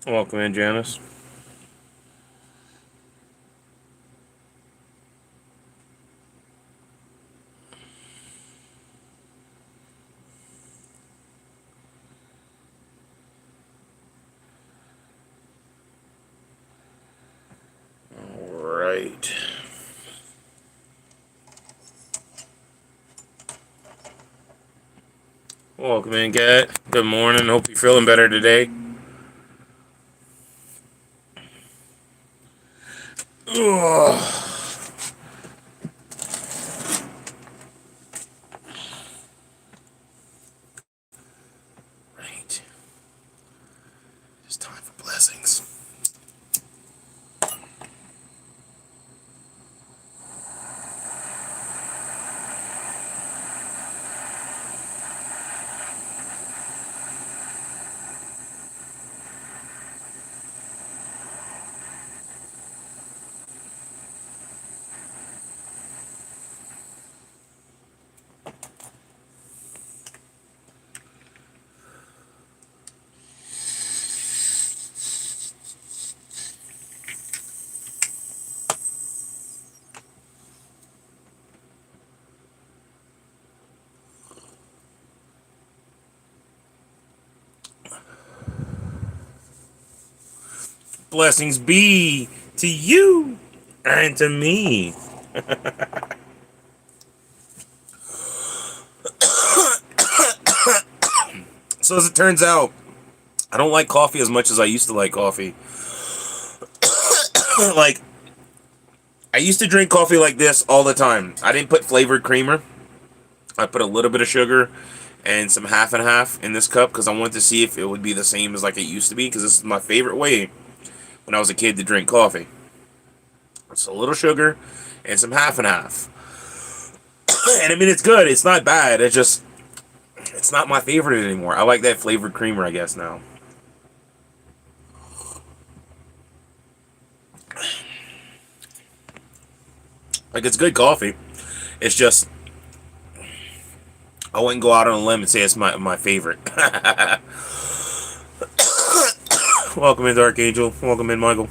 Welcome in, Janice. All right. Welcome in, Kat. Good morning. Hope you're feeling better today. Ugh. Right. It's time for blessings. Blessings be to you and to me. So as it turns out, I don't like coffee as much as I used to like coffee. Like, I used to drink coffee like this all the time. I didn't put flavored creamer. I put a little bit of sugar and some half and half in this cup because I wanted to see if it would be the same as like it used to be, because this is my favorite way when I was a kid to drink coffee. It's a little sugar and some half and half. And I mean, it's good. It's not bad. It's not my favorite anymore. I like that flavored creamer, I guess, now. Like, it's good coffee. It's just, I wouldn't go out on a limb and say it's my favorite. Welcome in, Dark Angel. Welcome in, Michael.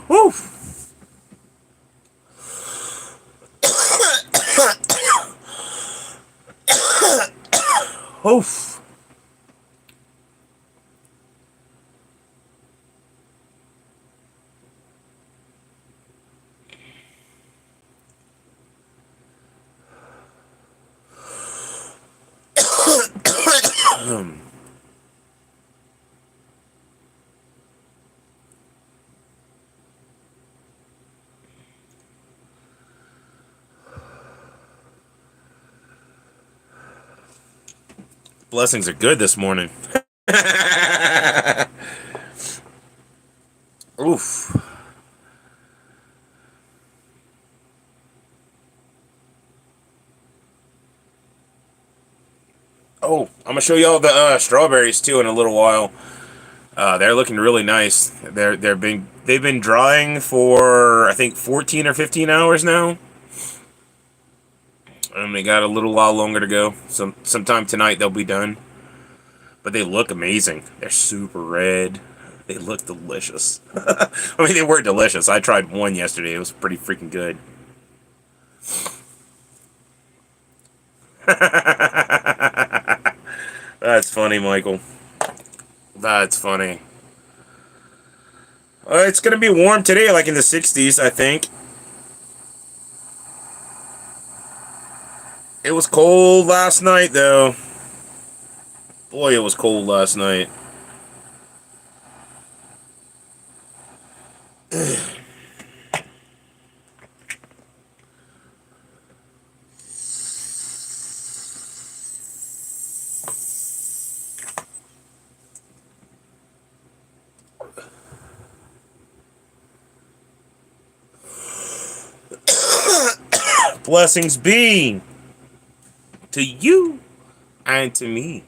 Woo! Oof. Blessings are good this morning. Oof. Oh, I'm gonna show y'all the strawberries too in a little while. They're looking really nice. They've been drying for I think 14 or 15 hours now, and they got a little while longer to go. Sometime tonight they'll be done. But they look amazing. They're super red. They look delicious. I mean, they were delicious. I tried one yesterday. It was pretty freaking good. That's funny, Michael. That's funny. It's gonna be warm today, like in the 60s, I think. It was cold last night, though. Boy, it was cold last night. Blessings be to you and to me.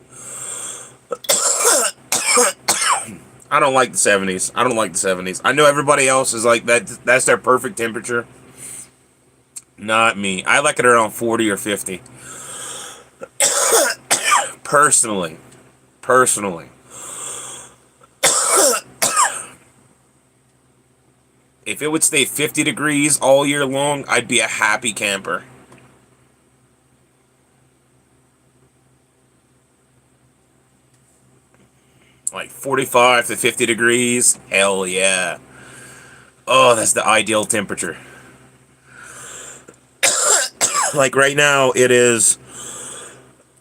I don't like the 70s. I don't like the 70s. I know everybody else is like that. That's their perfect temperature. Not me. I like it around 40 or 50. Personally. personally. If it would stay 50 degrees all year long, I'd be a happy camper. Like 45 to 50 degrees, hell yeah. Oh, that's the ideal temperature. Like right now, it is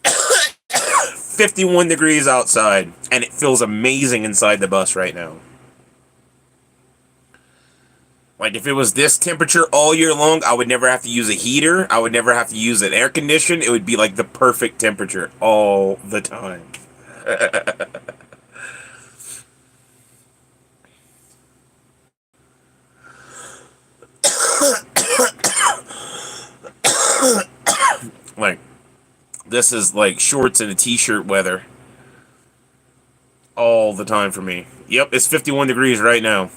51 degrees outside, and it feels amazing inside the bus right now. Like if it was this temperature all year long, I would never have to use a heater. I would never have to use an air condition. It would be like the perfect temperature all the time. Like this is like shorts and a t-shirt weather all the time for me. Yep, it's 51 degrees right now.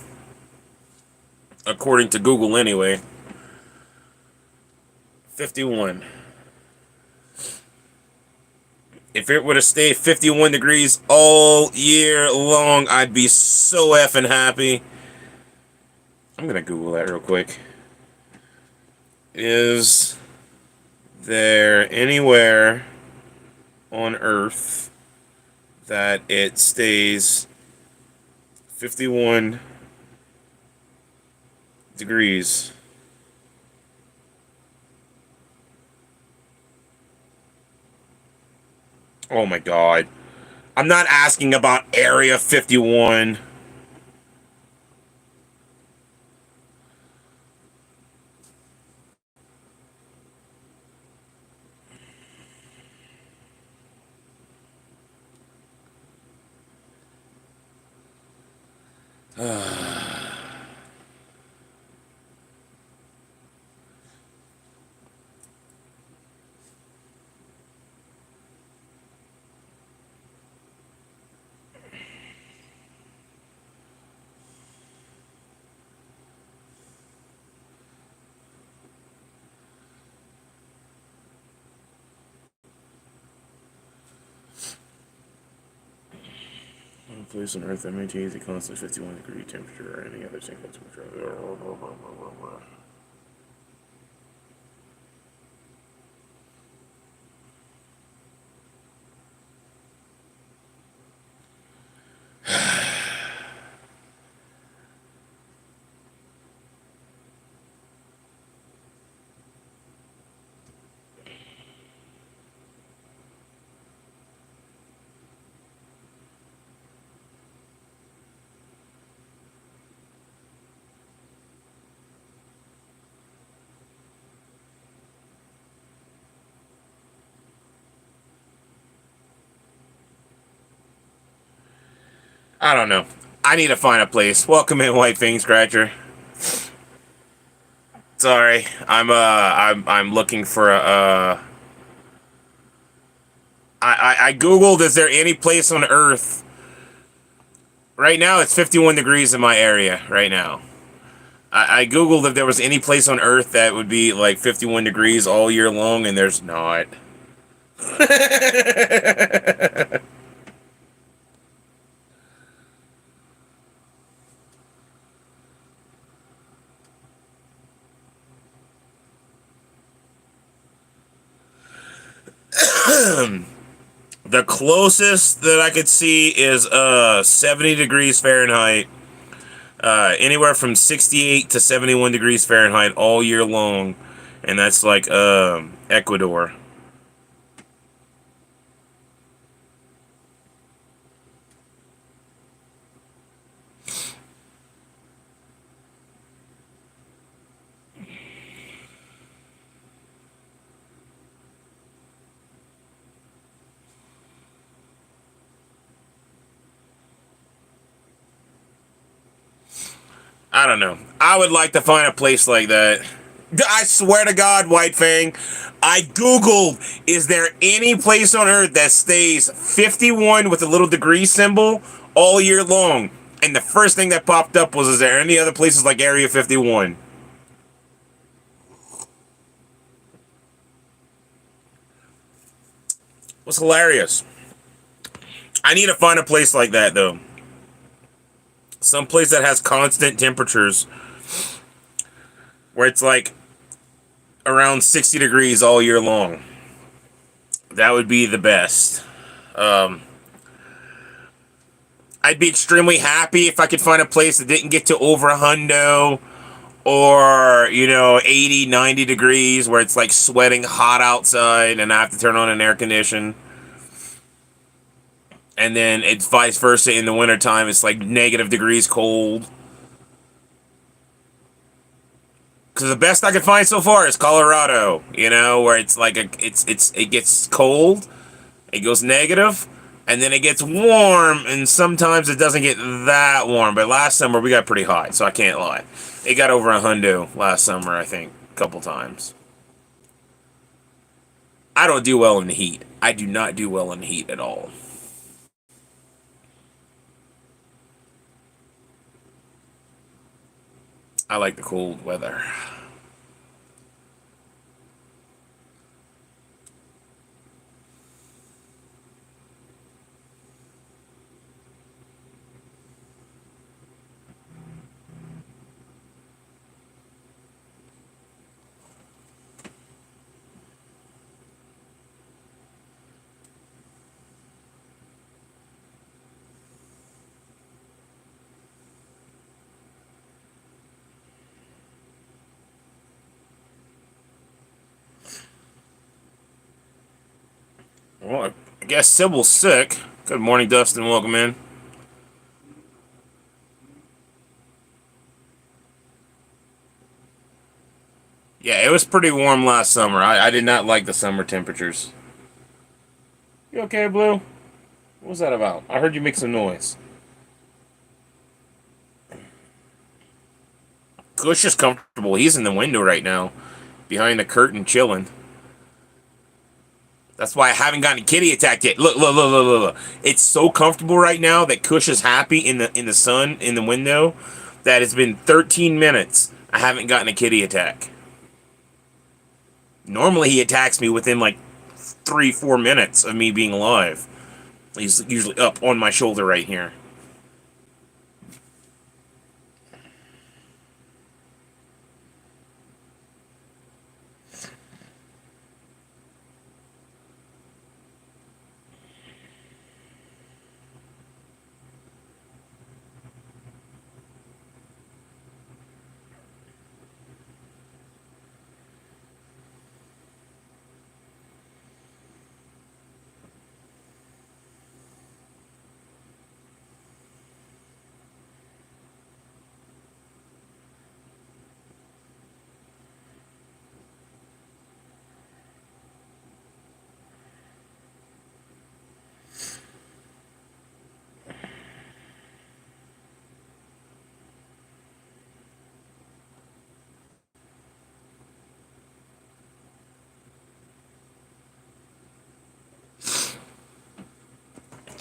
According to Google anyway. 51. If it would have stayed 51 degrees all year long, I'd be so effing happy. I'm gonna Google that real quick. Is there anywhere on Earth that it stays 51 degrees? Oh my god. I'm not asking about Area 51. No place on Earth that maintains a constant 51-degree temperature or any other single temperature. I don't know. I need to find a place. Welcome in, White Fang Scratcher. Sorry, I'm looking for a I googled is there any place on Earth. Right now it's 51 degrees in my area right now. I googled if there was any place on Earth that would be like 51 degrees all year long, and there's not. The closest that I could see is 70 degrees Fahrenheit. Anywhere from 68 to 71 degrees Fahrenheit all year long. And that's like Ecuador. I don't know. I would like to find a place like that. I swear to God, White Fang, I googled, is there any place on Earth that stays 51 with a little degree symbol all year long? And the first thing that popped up was, is there any other places like Area 51? What's hilarious? I need to find a place like that though. Some place that has constant temperatures where it's like around 60 degrees all year long. That would be the best. Um, I'd be extremely happy if I could find a place that didn't get to over a hundo or, 80, 90 degrees where it's like sweating hot outside and I have to turn on an air condition. And then it's vice versa in the wintertime. It's like negative degrees cold. Because the best I could find so far is Colorado, where it's like it gets cold, it goes negative, and then it gets warm, and sometimes it doesn't get that warm. But last summer we got pretty hot, so I can't lie. It got over a hundo last summer, I think, a couple times. I don't do well in the heat. I do not do well in the heat at all. I like the cold weather. Well, I guess Sybil's sick. Good morning, Dustin. Welcome in. Yeah, it was pretty warm last summer. I did not like the summer temperatures. You okay, Blue? What was that about? I heard you make some noise. Kush is comfortable. He's in the window right now, behind the curtain, chilling. That's why I haven't gotten a kitty attack yet. Look, look, look, look, look, look. It's so comfortable right now that Kush is happy in the sun in the window that it's been 13 minutes. I haven't gotten a kitty attack. Normally he attacks me within like 3-4 minutes of me being alive. He's usually up on my shoulder right here.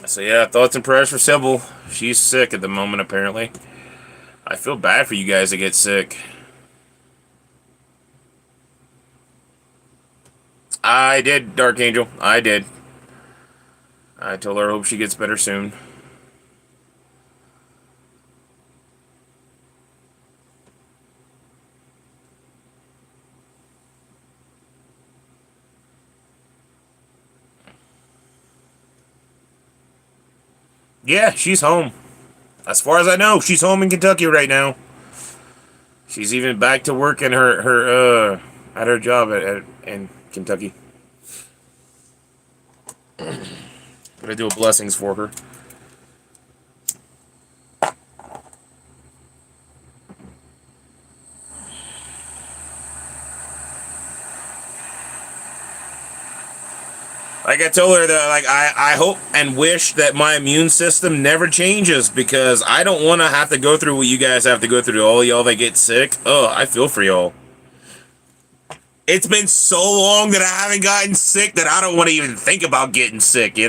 So yeah, thoughts and prayers for Sybil. She's sick at the moment, apparently. I feel bad for you guys that get sick. I did, Dark Angel. I did. I told her I hope she gets better soon. Yeah, she's home. As far as I know, she's home in Kentucky right now. She's even back to work in her at her job in Kentucky. Gonna do a blessings for her. Like I told her that, like I hope and wish that my immune system never changes because I don't want to have to go through what you guys have to go through. All y'all that get sick, oh, I feel for y'all. It's been so long that I haven't gotten sick that I don't want to even think about getting sick.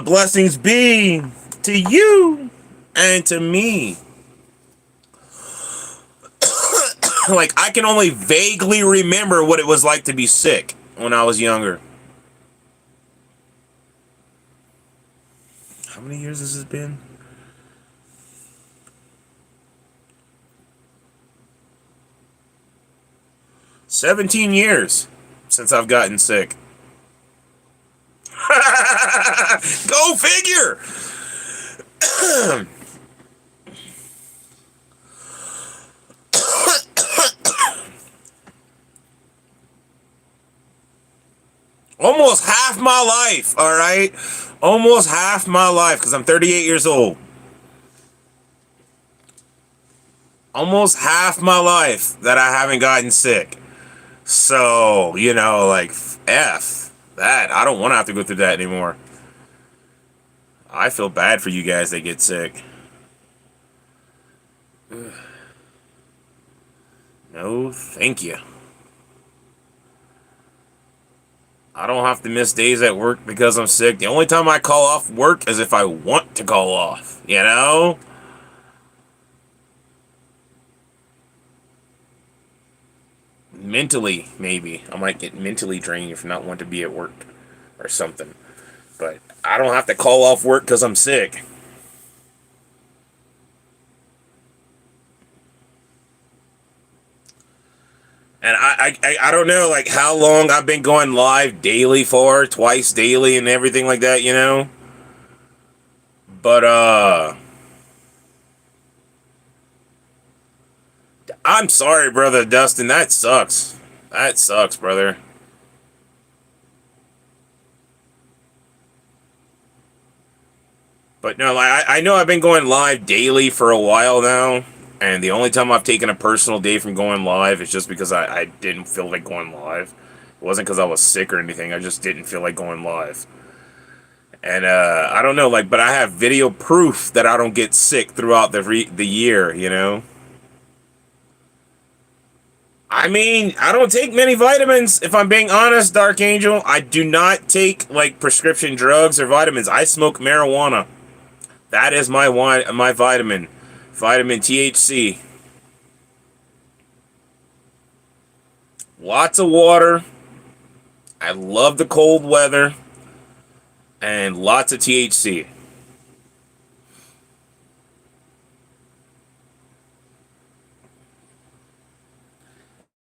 Blessings be to you and to me. Like, I can only vaguely remember what it was like to be sick when I was younger. How many years has this been? 17 years since I've gotten sick. Go figure! Almost half my life, all right? Almost half my life, because I'm 38 years old. Almost half my life that I haven't gotten sick. So, you know, like, F that. I don't want to have to go through that anymore. I feel bad for you guys that get sick. No, thank you. I don't have to miss days at work because I'm sick. The only time I call off work is if I want to call off, you know? Mentally, maybe. I might get mentally drained if not want to be at work or something. But I don't have to call off work because I'm sick. And I don't know, like, how long I've been going live daily for, twice daily and everything like that, you know? But, I'm sorry, brother Dustin, that sucks. That sucks, brother. But no, like, I know I've been going live daily for a while now. And the only time I've taken a personal day from going live is just because I didn't feel like going live. It wasn't because I was sick or anything. I just didn't feel like going live. And I don't know, like, but I have video proof that I don't get sick throughout the year, you know? I mean, I don't take many vitamins, if I'm being honest, Dark Angel. I do not take, like, prescription drugs or vitamins. I smoke marijuana. That is my vitamin. Vitamin THC. Lots of water. I love the cold weather. And lots of THC.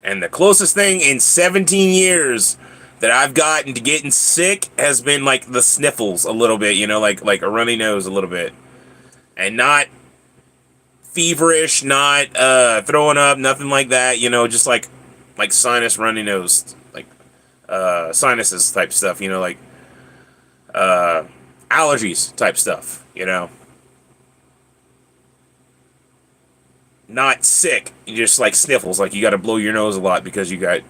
And the closest thing in 17 years that I've gotten to getting sick has been like the sniffles a little bit, you know, like a runny nose a little bit. And not feverish, not throwing up, nothing like that, you know, just like sinus runny nose, like sinuses type stuff, you know, like allergies type stuff, you know. Not sick, you just like sniffles, like you got to blow your nose a lot because you got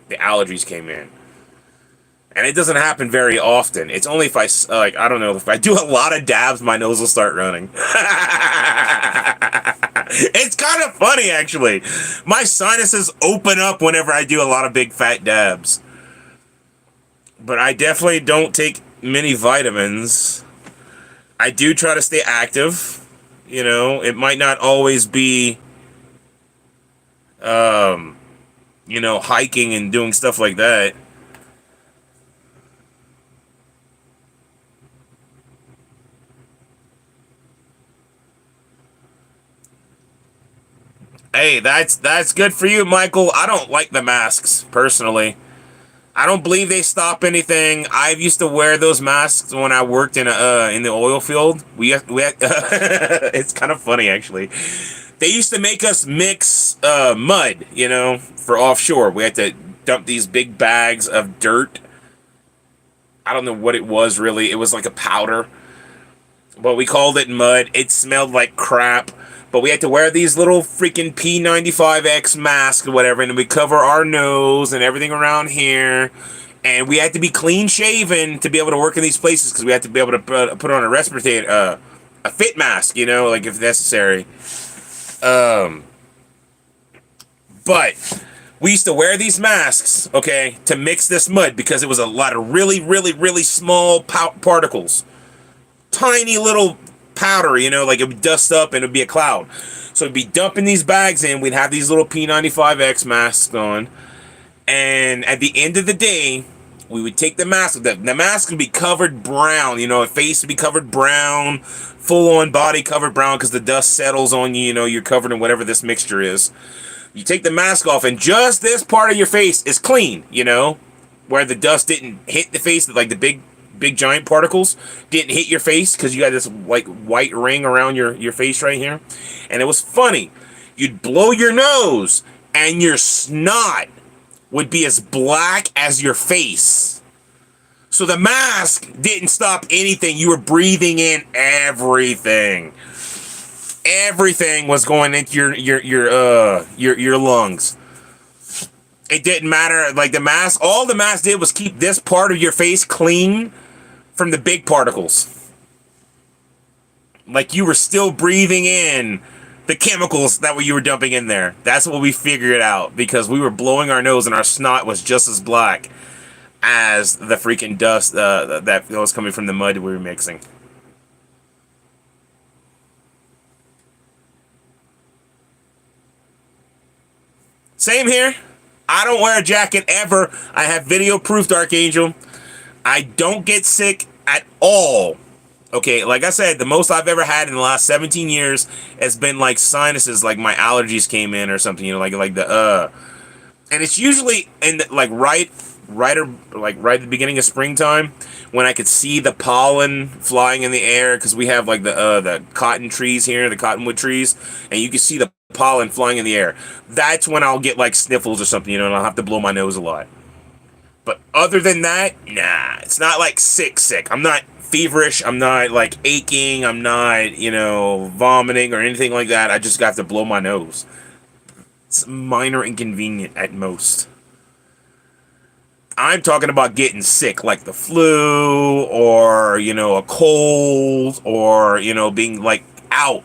the allergies came in. And it doesn't happen very often. It's only if I, like, I don't know, if I do a lot of dabs, my nose will start running. It's kind of funny, actually. My sinuses open up whenever I do a lot of big fat dabs. But I definitely don't take many vitamins. I do try to stay active. You know, it might not always be, you know, hiking and doing stuff like that. Hey, that's good for you, Michael. I don't like the masks, personally. I don't believe they stop anything. I used to wear those masks when I worked in the oil field. It's kind of funny, actually. They used to make us mix mud, you know, for offshore. We had to dump these big bags of dirt. I don't know what it was, really. It was like a powder. But we called it mud. It smelled like crap. But we had to wear these little freaking P95X masks or whatever, and we cover our nose and everything around here. And we had to be clean shaven to be able to work in these places because we had to be able to put on a respirator, a fit mask, you know, like if necessary. But we used to wear these masks, okay, to mix this mud because it was a lot of really, really, really small particles. tiny little powder, like it would dust up and it would be a cloud. So we'd be dumping these bags in. We'd have these little P95X masks on. And at the end of the day, we would take the mask. The mask would be covered brown. The face would be covered brown, full on body covered brown because the dust settles on you. You're covered in whatever this mixture is. You take the mask off, and just this part of your face is clean. Where the dust didn't hit the face, like the big giant particles didn't hit your face because you got this like white ring around your face right here. And it was funny. You'd blow your nose, and your snot would be as black as your face. So the mask didn't stop anything. You were breathing in everything. Everything was going into your lungs. It didn't matter. Like the mask, all the mask did was keep this part of your face clean from the big particles. Like you were still breathing in the chemicals that you were dumping in there. That's what we figured out because we were blowing our nose and our snot was just as black as the freaking dust that was coming from the mud we were mixing. Same here. I don't wear a jacket ever. I have video proof, Dark Angel. I don't get sick at all. Okay, like I said, the most I've ever had in the last 17 years has been like sinuses, like my allergies came in or something, like the and it's usually in the, like right at the beginning of springtime when I could see the pollen flying in the air because we have like the cotton trees here, the cottonwood trees, and you can see the pollen flying in the air. That's when I'll get like sniffles or something, and I'll have to blow my nose a lot. But other than that, nah, it's not like sick. I'm not feverish. I'm not like aching. I'm not, vomiting or anything like that. I just have to blow my nose. It's minor inconvenient at most. I'm talking about getting sick, like the flu or, a cold or, being like out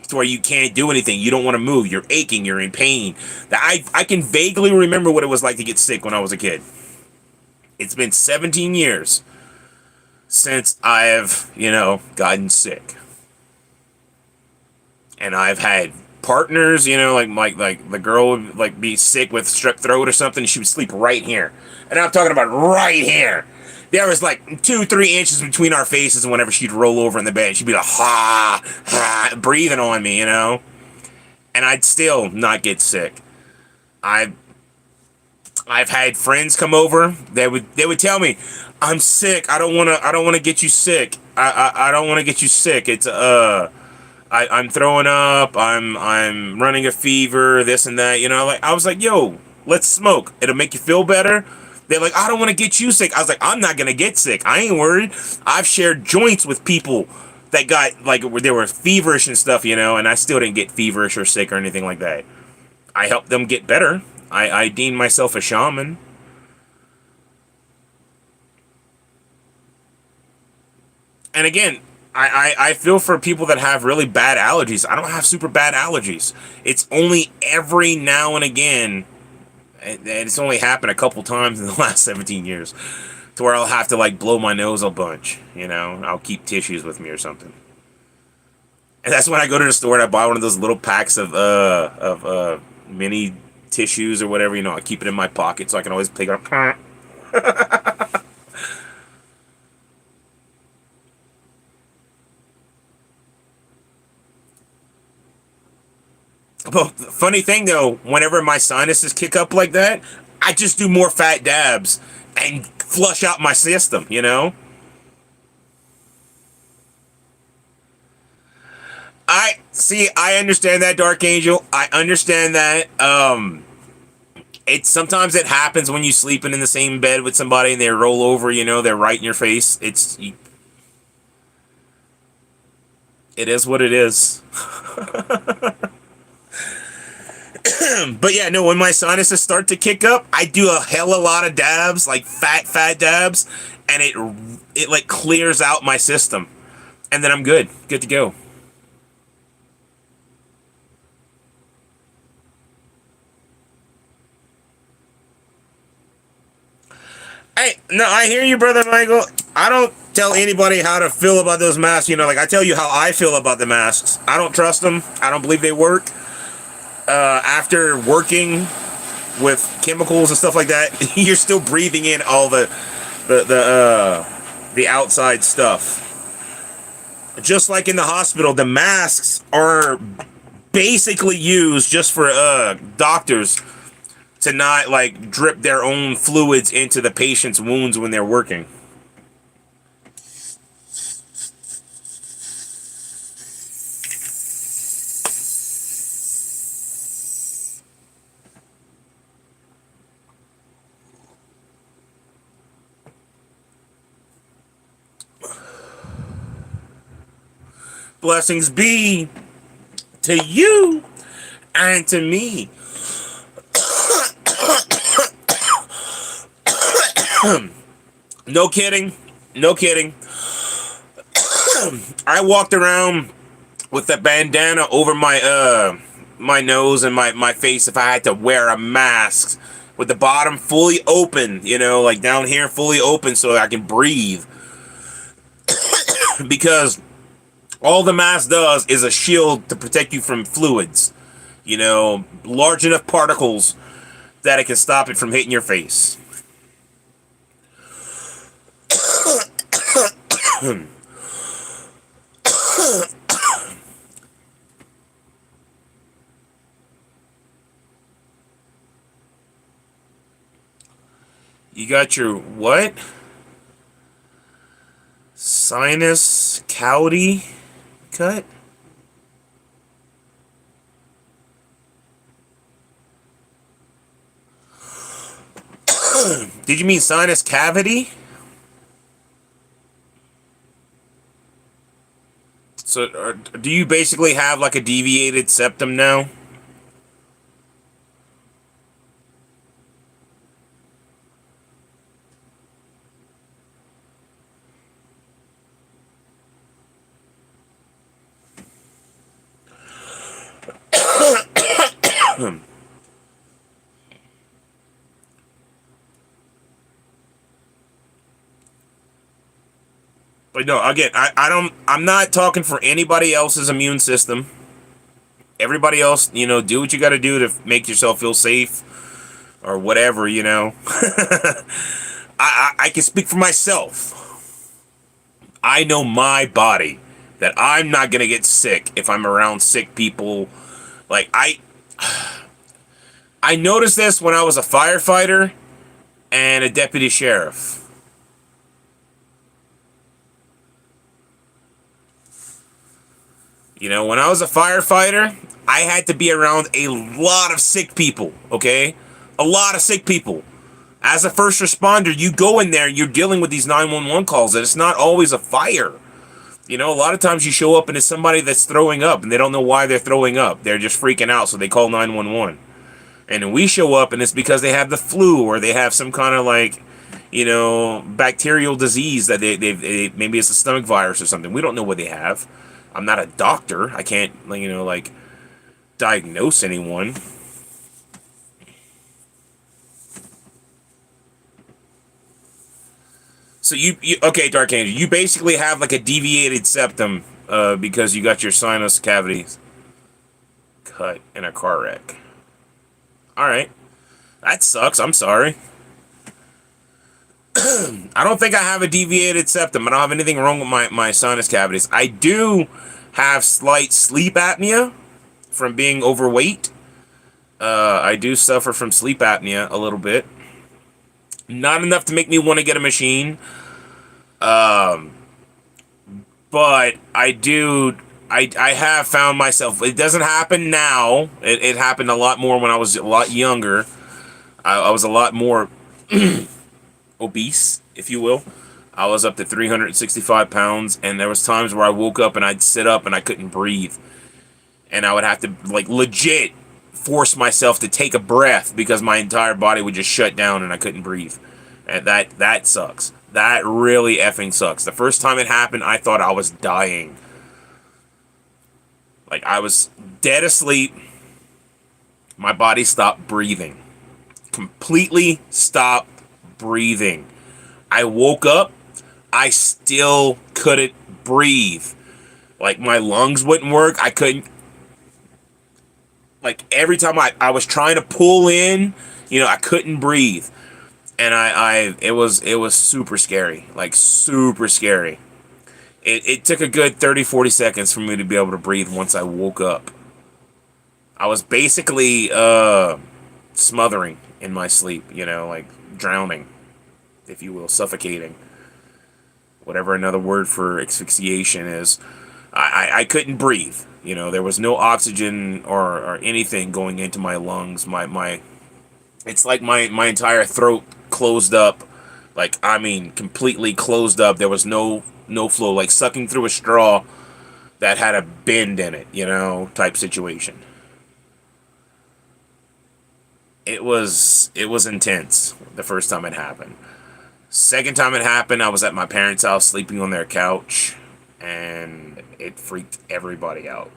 to where you can't do anything. You don't want to move. You're aching. You're in pain. I can vaguely remember what it was like to get sick when I was a kid. It's been 17 years since I've, gotten sick. And I've had partners, like the girl would like be sick with strep throat or something, and she would sleep right here. And I'm talking about right here. There was like 2-3 inches between our faces whenever she'd roll over in the bed. She'd be like, breathing on me, and I'd still not get sick. I've had friends come over. They would tell me, "I'm sick. I don't wanna get you sick. I don't wanna get you sick. It's I'm throwing up. I'm running a fever. This and that. Like I was like, yo, let's smoke. It'll make you feel better." They're like, "I don't want to get you sick." I was like, "I'm not gonna get sick. I ain't worried. I've shared joints with people that got like they were feverish and stuff, and I still didn't get feverish or sick or anything like that. I helped them get better. I deemed myself a shaman." And again, I feel for people that have really bad allergies. I don't have super bad allergies. It's only every now and again, and it's only happened a couple times in the last 17 years, to where I'll have to like blow my nose a bunch. I'll keep tissues with me or something. And that's when I go to the store and I buy one of those little packs of mini tissues or whatever. I keep it in my pocket so I can always pick it up. But the funny thing though, whenever my sinuses kick up like that, I just do more fat dabs and flush out my system. I understand that, Dark Angel. I understand that. Sometimes it happens when you sleeping in the same bed with somebody and they roll over, they're right in your face. It is what it is. But yeah, no, when my sinuses start to kick up, I do a hell of a lot of dabs, like fat dabs, and it like clears out my system. And then I'm good to go. Hey, no, I hear you, brother Michael. I don't tell anybody how to feel about those masks. You know, like I tell you how I feel about the masks. I don't trust them. I don't believe they work. After working with chemicals and stuff like that, you're still breathing in all the outside stuff. Just like in the hospital, the masks are basically used just for doctors to not like drip their own fluids into the patient's wounds when they're working. Blessings be to you and to me. No kidding. No kidding. I walked around with the bandana over my nose and my face if I had to wear a mask with the bottom fully open, you know, like down here fully open so I can breathe. Because all the mask does is a shield to protect you from fluids. You know, large enough particles that it can stop it from hitting your face. You got your what? Sinus cavity cut? Did you mean sinus cavity? So, do you basically have like a deviated septum now? But no, again, I'm not talking for anybody else's immune system. Everybody else, you know, do what you got to do to make yourself feel safe or whatever, you know. I can speak for myself. I know my body that I'm not going to get sick if I'm around sick people. Like, I noticed this when I was a firefighter and a deputy sheriff. You know, when I was a firefighter, I had to be around a lot of sick people, okay? A lot of sick people. As a first responder, you go in there and you're dealing with these 911 calls, and it's not always a fire. You know, a lot of times you show up and it's somebody that's throwing up, and they don't know why they're throwing up. They're just freaking out, so they call 911. And then we show up, and it's because they have the flu, or they have some kind of, like, you know, bacterial disease that they maybe it's a stomach virus or something. We don't know what they have. I'm not a doctor. I can't, you know, like, diagnose anyone. So you okay, Dark Angel, you basically have like a deviated septum because you got your sinus cavities cut in a car wreck. All right. That sucks. I'm sorry. I don't think I have a deviated septum. I don't have anything wrong with my sinus cavities. I do have slight sleep apnea from being overweight. I do suffer from sleep apnea a little bit. Not enough to make me want to get a machine. But I do... I have found myself... It doesn't happen now. It happened a lot more when I was a lot younger. I was a lot more... obese, if you will. I was up to 365 pounds, and there was times where I woke up and I'd sit up and I couldn't breathe. And I would have to, like, legit force myself to take a breath because my entire body would just shut down and I couldn't breathe. And that sucks. That really effing sucks. The first time it happened, I thought I was dying. Like, I was dead asleep. My body stopped breathing. Completely stopped breathing. I woke up. I still couldn't breathe. Like, my lungs wouldn't work. I couldn't, like, every time I was trying to pull in, I couldn't breathe. And it was super scary. Like, super scary. It took a good 30, 40 seconds for me to be able to breathe once I woke up. I was basically smothering in my sleep, like drowning, if you will, suffocating. Whatever another word for asphyxiation is. I couldn't breathe. There was no oxygen or anything going into my lungs. It's like my entire throat closed up. Like, I mean, completely closed up. There was no flow, like sucking through a straw that had a bend in it, type situation. It was intense the first time it happened. Second time it happened, I was at my parents' house sleeping on their couch, and it freaked everybody out.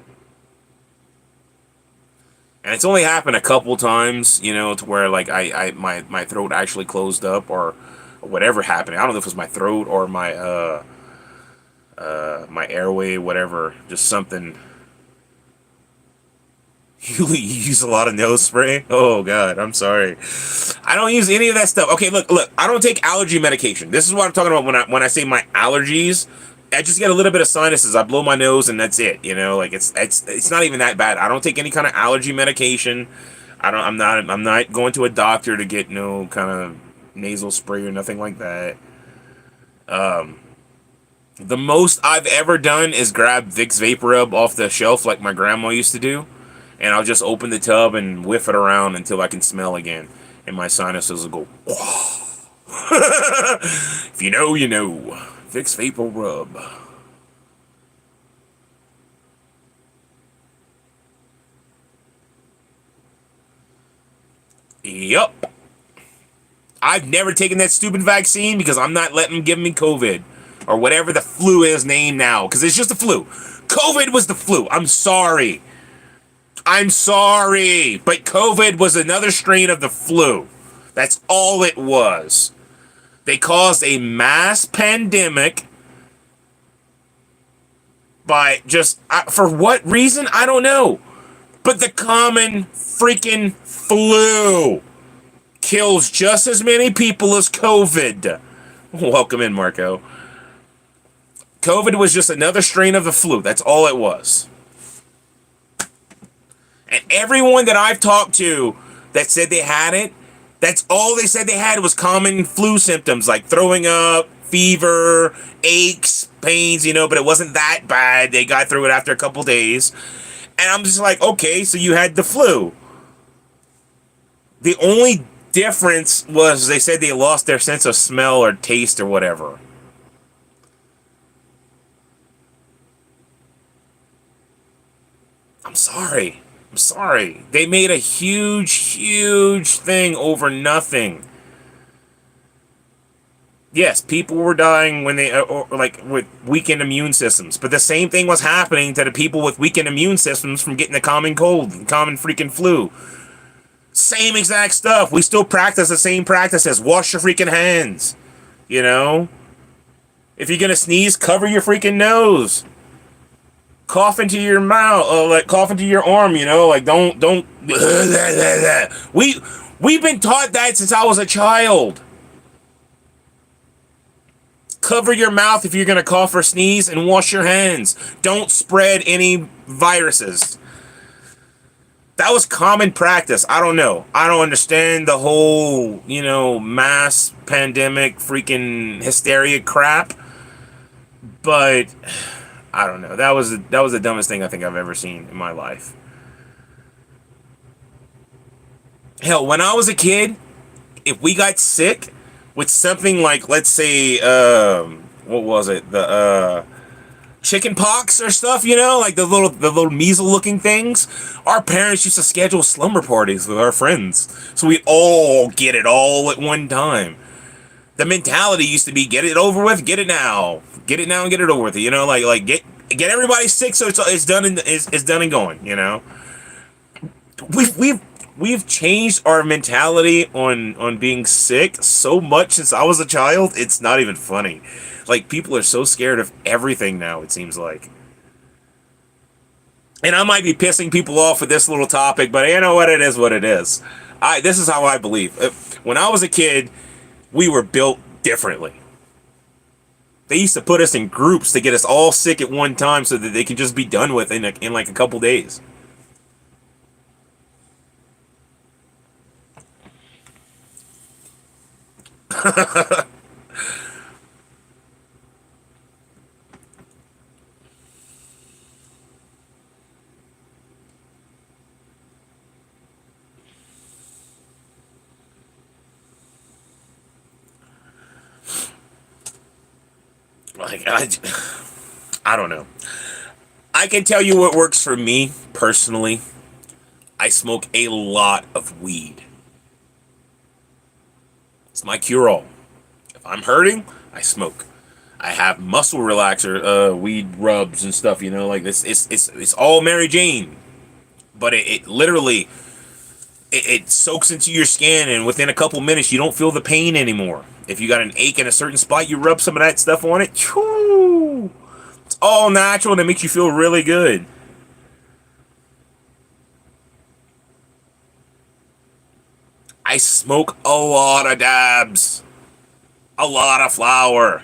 And it's only happened a couple times, to where like my throat actually closed up or whatever happened. I don't know if it was my throat or my airway, whatever, just something. You use a lot of nose spray? Oh God, I'm sorry. I don't use any of that stuff. Okay, look. I don't take allergy medication. This is what I'm talking about when I say my allergies. I just get a little bit of sinuses. I blow my nose and that's it. Like it's not even that bad. I don't take any kind of allergy medication. I'm not going to a doctor to get no kind of nasal spray or nothing like that. The most I've ever done is grab Vicks Vapor Rub off the shelf like my grandma used to do, and I'll just open the tub and whiff it around until I can smell again, and my sinuses will go. If you know, you know. Vicks Vapor Rub. Yup. I've never taken that stupid vaccine because I'm not letting them give me COVID. Or whatever the flu is named now. Because it's just the flu. COVID was the flu. I'm sorry. I'm sorry. But COVID was another strain of the flu. That's all it was. They caused a mass pandemic by just, for what reason? I don't know. But the common freaking flu kills just as many people as COVID. Welcome in, Marco. COVID was just another strain of the flu. That's all it was. And everyone that I've talked to that said they had it, that's all they said they had was common flu symptoms like throwing up, fever, aches, pains, but it wasn't that bad. They got through it after a couple days. And I'm just like, okay, so you had the flu. The only difference was they said they lost their sense of smell or taste or whatever. I'm sorry. I'm sorry. They made a huge thing over nothing. Yes, people were dying when they, like, with weakened immune systems. But the same thing was happening to the people with weakened immune systems from getting the common cold, the common freaking flu. Same exact stuff. We still practice the same practices. Wash your freaking hands. If you're gonna sneeze, cover your freaking nose. Cough into your mouth, like cough into your arm, like don't. We've been taught that since I was a child. Cover your mouth if you're gonna cough or sneeze, and wash your hands. Don't spread any viruses. That was common practice. I don't know. I don't understand the whole, mass pandemic freaking hysteria crap. But I don't know. That was the dumbest thing I think I've ever seen in my life. Hell, when I was a kid, if we got sick with something like, let's say, what was it? The chicken pox or stuff, like the little measle looking things. Our parents used to schedule slumber parties with our friends, so we all get it all at one time. The mentality used to be get it over with, get it now and get it over with. Like get everybody sick so it's done and it's done and going. We've we've changed our mentality on being sick so much since I was a child. It's not even funny. Like, people are so scared of everything now, it seems like. And I might be pissing people off with this little topic, but you know what? It is what it is. This is how I believe. When I was a kid, we were built differently. They used to put us in groups to get us all sick at one time so that they can just be done with in like a couple days. Like, I don't know. I can tell you what works for me personally. I smoke a lot of weed. It's my cure-all. If I'm hurting, I smoke. I have muscle relaxer, weed rubs and stuff. You know, like this. It's all Mary Jane, but it literally it soaks into your skin, and within a couple minutes, you don't feel the pain anymore. If you got an ache in a certain spot, you rub some of that stuff on it. Choo! It's all natural, and it makes you feel really good. I smoke a lot of dabs, a lot of flour,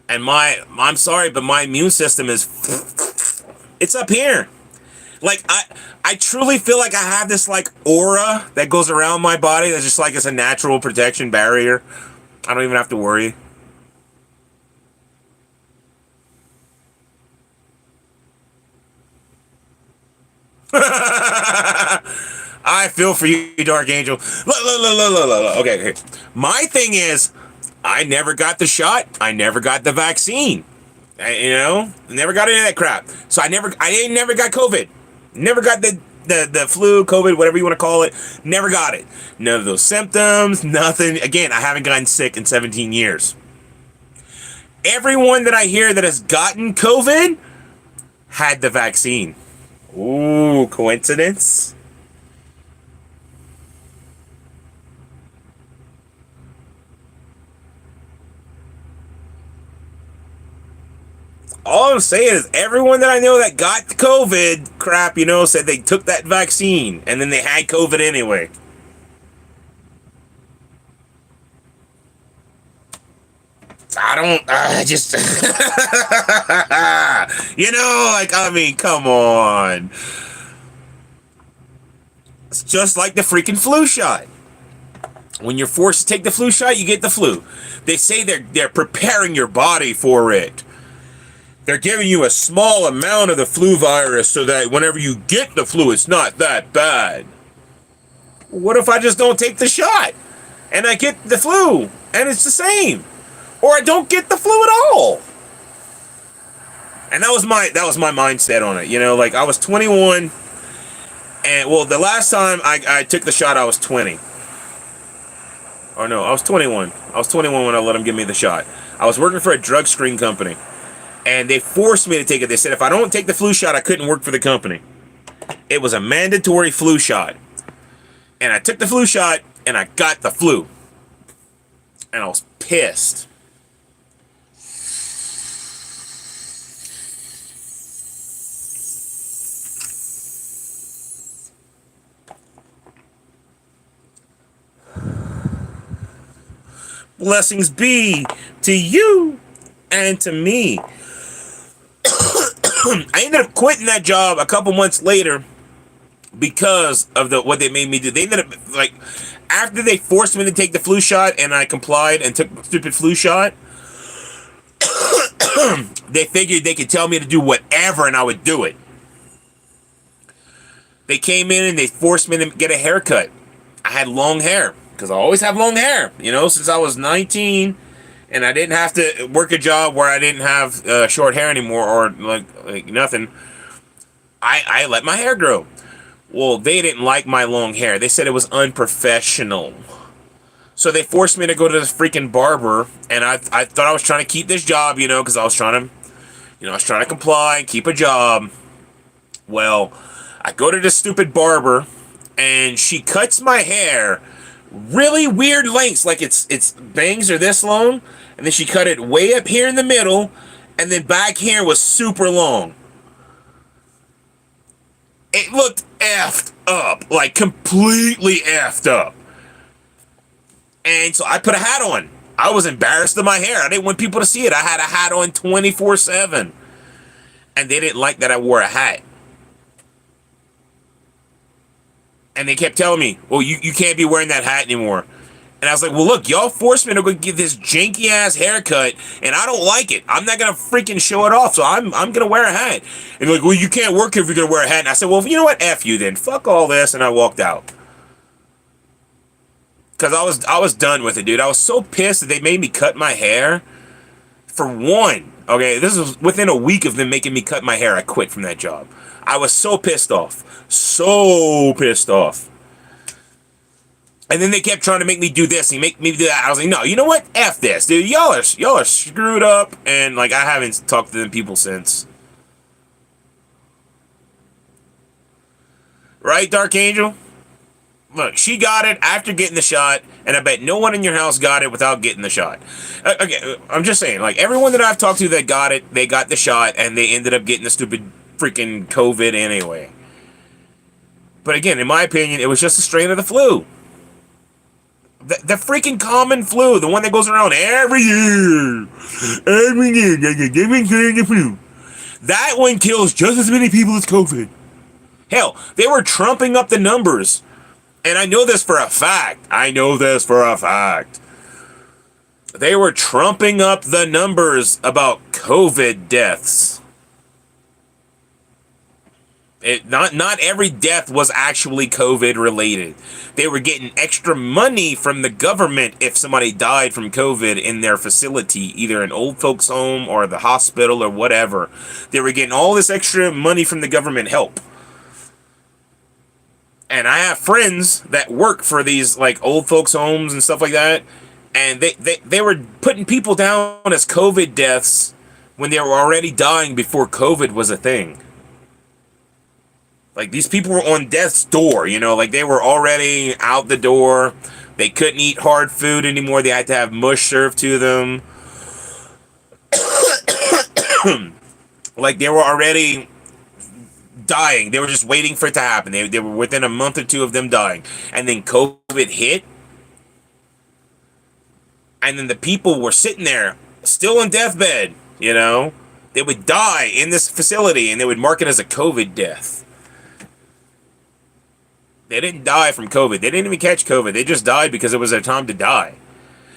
and I'm sorry, but my immune system is it's up here. Like, I truly feel like I have this like aura that goes around my body that's just like it's a natural protection barrier. I don't even have to worry. I feel for you, Dark Angel. Look. Okay. My thing is, I never got the shot. I never got the vaccine. Never got any of that crap. So I never got COVID. Never got the flu, COVID, whatever you want to call it. Never got it. None of those symptoms, nothing. Again, I haven't gotten sick in 17 years. Everyone that I hear that has gotten COVID had the vaccine. Ooh, coincidence? All I'm saying is everyone that I know that got the COVID crap, said they took that vaccine and then they had COVID anyway. I just, come on. It's just like the freaking flu shot. When you're forced to take the flu shot, you get the flu. They say they're preparing your body for it. They're giving you a small amount of the flu virus so that whenever you get the flu, it's not that bad. What if I just don't take the shot and I get the flu and it's the same? Or I don't get the flu at all? And that was my mindset on it. Like I was 21 and the last time I took the shot I was 20. Or no, I was 21. I was 21 when I let them give me the shot. I was working for a drug screen company. And they forced me to take it. They said if I don't take the flu shot, I couldn't work for the company. It was a mandatory flu shot. And I took the flu shot, and I got the flu. And I was pissed. Blessings be to you and to me. I ended up quitting that job a couple months later because of what they made me do. They ended up, like, after they forced me to take the flu shot and I complied and took the stupid flu shot, they figured they could tell me to do whatever and I would do it. They came in and they forced me to get a haircut. I had long hair because I always have long hair, since I was 19. And I didn't have to work a job where I didn't have short hair anymore or like nothing. I let my hair grow. Well, they didn't like my long hair. They said it was unprofessional. So they forced me to go to this freaking barber. And I thought I was trying to keep this job, because I was trying to comply and keep a job. Well, I go to this stupid barber and she cuts my hair really weird lengths, like its bangs are this long, and then she cut it way up here in the middle, and then back here was super long. It looked effed up, like completely effed up. And so I put a hat on. I was embarrassed of my hair. I didn't want people to see it. I had a hat on 24/7. And they didn't like that I wore a hat. And they kept telling me, well, you can't be wearing that hat anymore. And I was like, well, look, y'all forced me to go get this janky ass haircut, and I don't like it. I'm not gonna freaking show it off, so I'm gonna wear a hat. And they're like, well, you can't work here if you're gonna wear a hat. And I said, well, you know what? F you then. Fuck all this, and I walked out. Cause I was done with it, dude. I was so pissed that they made me cut my hair. For one, okay, this was within a week of them making me cut my hair. I quit from that job. I was so pissed off. So pissed off. And then they kept trying to make me do this and make me do that. I was like, no, you know what? F this, dude. Y'all are screwed up. And like, I haven't talked to them people since. Right, Dark Angel? Look, she got it after getting the shot, and I bet no one in your house got it without getting the shot. Okay, I'm just saying, like, everyone that I've talked to that got it, they got the shot, and they ended up getting the stupid freaking COVID anyway. But again, in my opinion, it was just a strain of the flu. The freaking common flu, the one that goes around every year. Every year, the flu. That one kills just as many people as COVID. Hell, they were trumping up the numbers. And I know this for a fact. They were trumping up the numbers about COVID deaths. Not every death was actually COVID related. They were getting extra money from the government if somebody died from COVID in their facility, either an old folks home or the hospital or whatever. They were getting all this extra money from the government help. And I have friends that work for these like old folks homes and stuff like that. And they were putting people down as COVID deaths when they were already dying before COVID was a thing. Like, these people were on death's door, you know, like they were already out the door. They couldn't eat hard food anymore. They had to have mush served to them. Like, they were already dying. They were just waiting for it to happen. They were within a month or two of them dying. And then COVID hit. And then the people were sitting there, still on deathbed, you know. They would die in this facility, and they would mark it as a COVID death. They didn't die from COVID. They didn't even catch COVID. They just died because it was their time to die.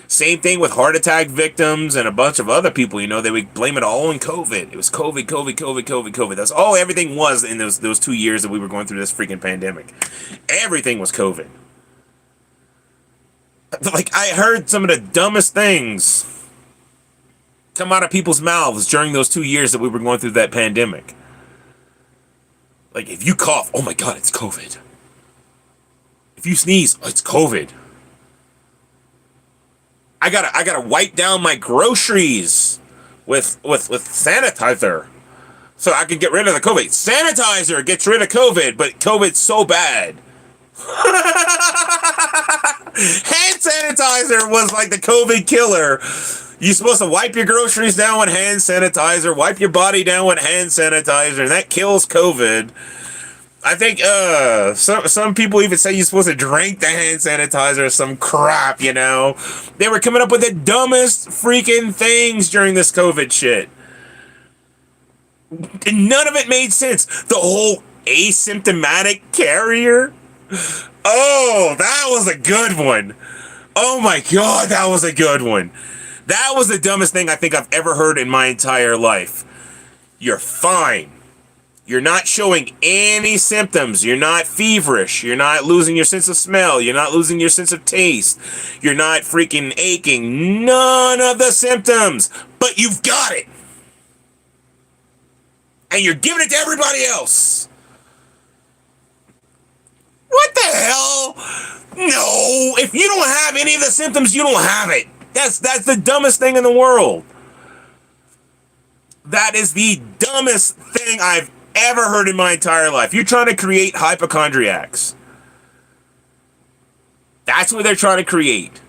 Same thing with heart attack victims and a bunch of other people, you know. They would blame it all on COVID. It was COVID, COVID, COVID, COVID, COVID. That's all everything was in those 2 years that we were going through this freaking pandemic. Everything was COVID. Like, I heard some of the dumbest things come out of people's mouths during those 2 years that we were going through that pandemic. Like, if you cough, oh my God, it's COVID. If you sneeze, oh, it's COVID. I gotta wipe down my groceries with sanitizer so I can get rid of the COVID. Sanitizer gets rid of COVID, but COVID's so bad. Hand sanitizer was like the COVID killer. You're supposed to wipe your groceries down with hand sanitizer, wipe your body down with hand sanitizer, and that kills COVID. I think some people even say you're supposed to drink the hand sanitizer or some crap, you know. They were coming up with the dumbest freaking things during this COVID shit. And none of it made sense. The whole asymptomatic carrier. Oh, that was a good one. Oh my God, that was a good one. That was the dumbest thing I think I've ever heard in my entire life. You're fine. You're not showing any symptoms. You're not feverish. You're not losing your sense of smell. You're not losing your sense of taste. You're not freaking aching. None of the symptoms. But you've got it. And you're giving it to everybody else. What the hell? No. If you don't have any of the symptoms, you don't have it. That's the dumbest thing in the world. That is the dumbest thing I've ever heard in my entire life. You're trying to create hypochondriacs. That's what they're trying to create.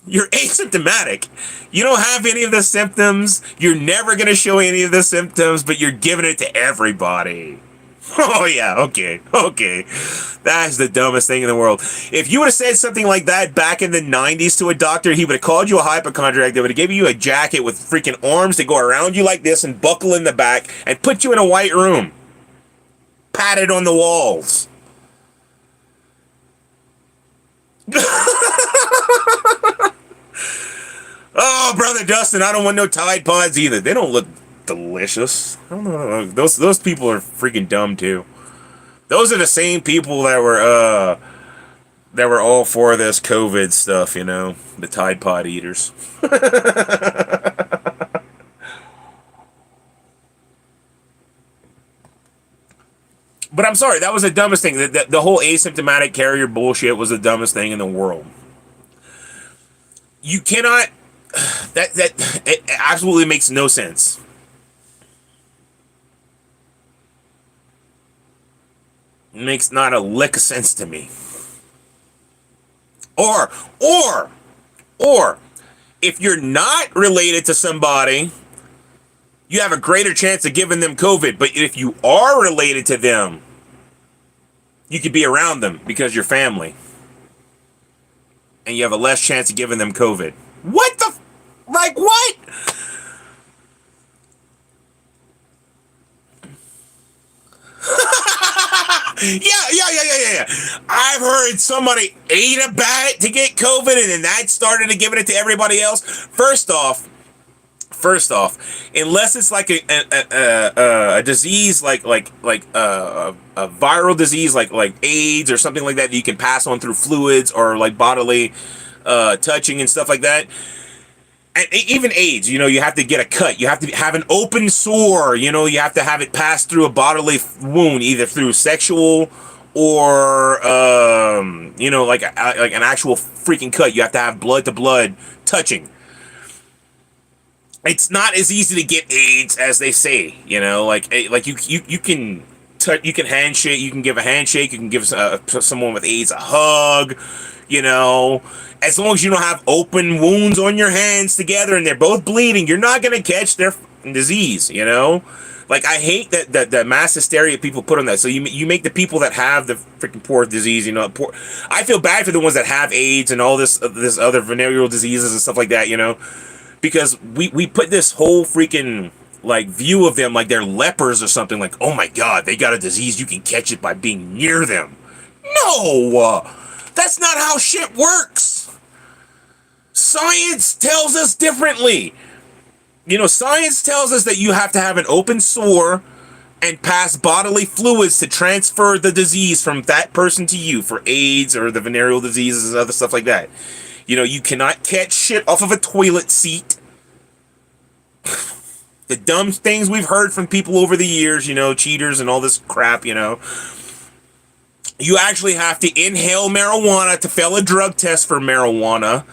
You're asymptomatic. You don't have any of the symptoms. You're never going to show any of the symptoms, but you're giving it to everybody. Oh, yeah, okay, okay. That's the dumbest thing in the world. If you would have said something like that back in the 90s to a doctor, he would have called you a hypochondriac. They would have given you a jacket with freaking arms that go around you like this and buckle in the back and put you in a white room, padded on the walls. Oh, brother Dustin, I don't want no Tide Pods either. They don't look delicious. I don't know. Those people are freaking dumb too. Those are the same people that were all for this COVID stuff, you know, the Tide Pod eaters. But I'm sorry, that was the dumbest thing. The whole asymptomatic carrier bullshit was the dumbest thing in the world. You cannot. That it absolutely makes no sense. It makes not a lick of sense to me. Or, or, or, if you're not related to somebody, you have a greater chance of giving them COVID. But if you are related to them, you could be around them because you're family. And you have a less chance of giving them COVID. What the? Like, what? Yeah. I've heard somebody ate a bat to get COVID, and then that started to giving it to everybody else. First off, unless it's like a disease like a viral disease like AIDS or something like that you can pass on through fluids or like bodily touching and stuff like that. And even AIDS, you know, you have to get a cut. You have to have an open sore. You know, you have to have it pass through a bodily wound, either through sexual or you know, like an actual freaking cut. You have to have blood to blood touching. It's not as easy to get AIDS as they say. You know, like you can you can handshake. You can give a handshake. You can give someone with AIDS a hug. You know, as long as you don't have open wounds on your hands together and they're both bleeding, you're not gonna catch their disease. You know, like I hate that mass hysteria people put on that. So you make the people that have the freaking poor disease. You know, poor. I feel bad for the ones that have AIDS and all this other venereal diseases and stuff like that. You know, because we put this whole freaking like view of them like they're lepers or something. Like, oh my god, they got a disease, you can catch it by being near them. No, that's not how shit works. Science tells us differently. You know, science tells us that you have to have an open sore and pass bodily fluids to transfer the disease from that person to you for AIDS or the venereal diseases and other stuff like that. You know, you cannot catch shit off of a toilet seat. The dumb things we've heard from people over the years, you know, cheaters and all this crap, you know. You actually have to inhale marijuana to fail a drug test for marijuana.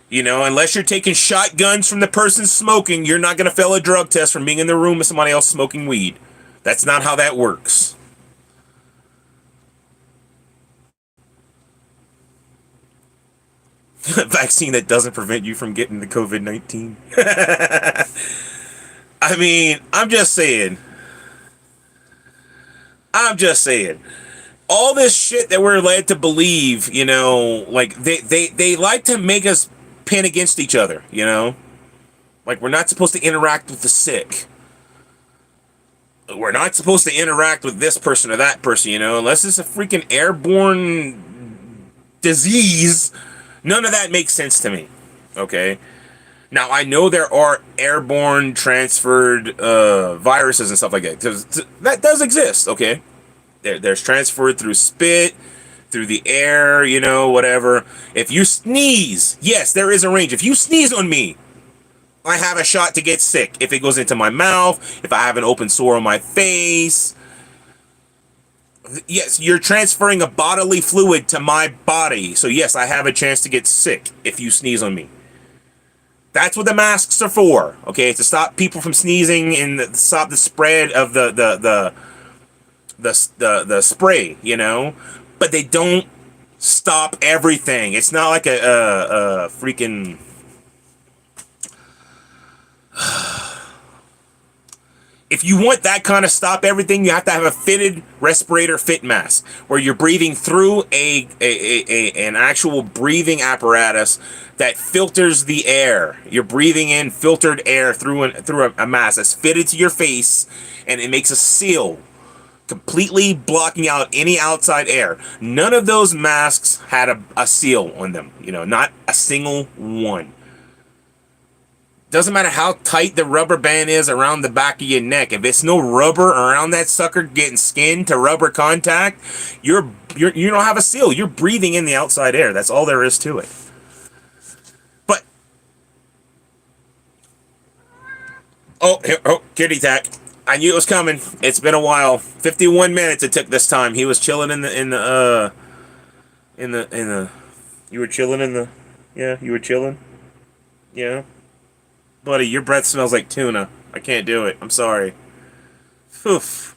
You know, unless you're taking shotguns from the person smoking, you're not going to fail a drug test from being in the room with somebody else smoking weed. That's not how that works. A vaccine that doesn't prevent you from getting the COVID-19. I mean, I'm just saying. All this shit that we're led to believe, you know, like they like to make us pin against each other, you know? Like we're not supposed to interact with the sick. We're not supposed to interact with this person or that person, you know, unless it's a freaking airborne disease. None of that makes sense to me. Okay? Now, I know there are airborne transferred viruses and stuff like that. That does exist, okay? There's transferred through spit, through the air, you know, whatever. If you sneeze, yes, there is a range. If you sneeze on me, I have a shot to get sick. If it goes into my mouth, if I have an open sore on my face. Yes, you're transferring a bodily fluid to my body. So yes, I have a chance to get sick if you sneeze on me. That's what the masks are for, okay? To stop people from sneezing and stop the spread of the spray, you know? But they don't stop everything. It's not like a freaking. If you want that kind of stop everything, you have to have a fitted respirator fit mask where you're breathing through an actual breathing apparatus that filters the air. You're breathing in filtered air through a mask that's fitted to your face, and it makes a seal, completely blocking out any outside air. None of those masks had a seal on them. Not a single one. Doesn't matter how tight the rubber band is around the back of your neck. If it's no rubber around that sucker getting skin to rubber contact, you don't have a seal. You're breathing in the outside air. That's all there is to it. But kitty tack. I knew it was coming. It's been a while. 51 minutes it took this time. He was chilling in the. You were chilling in the. Yeah, you were chilling. Yeah. Buddy, your breath smells like tuna. I can't do it. I'm sorry. Oof.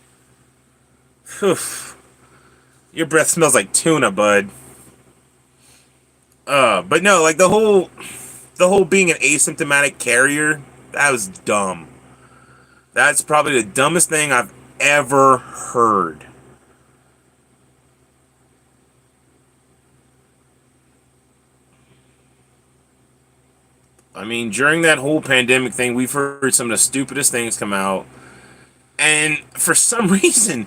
Oof. Your breath smells like tuna, bud. But no, like the whole being an asymptomatic carrier, that was dumb. That's probably the dumbest thing I've ever heard. I mean, during that whole pandemic thing, we've heard some of the stupidest things come out. And for some reason,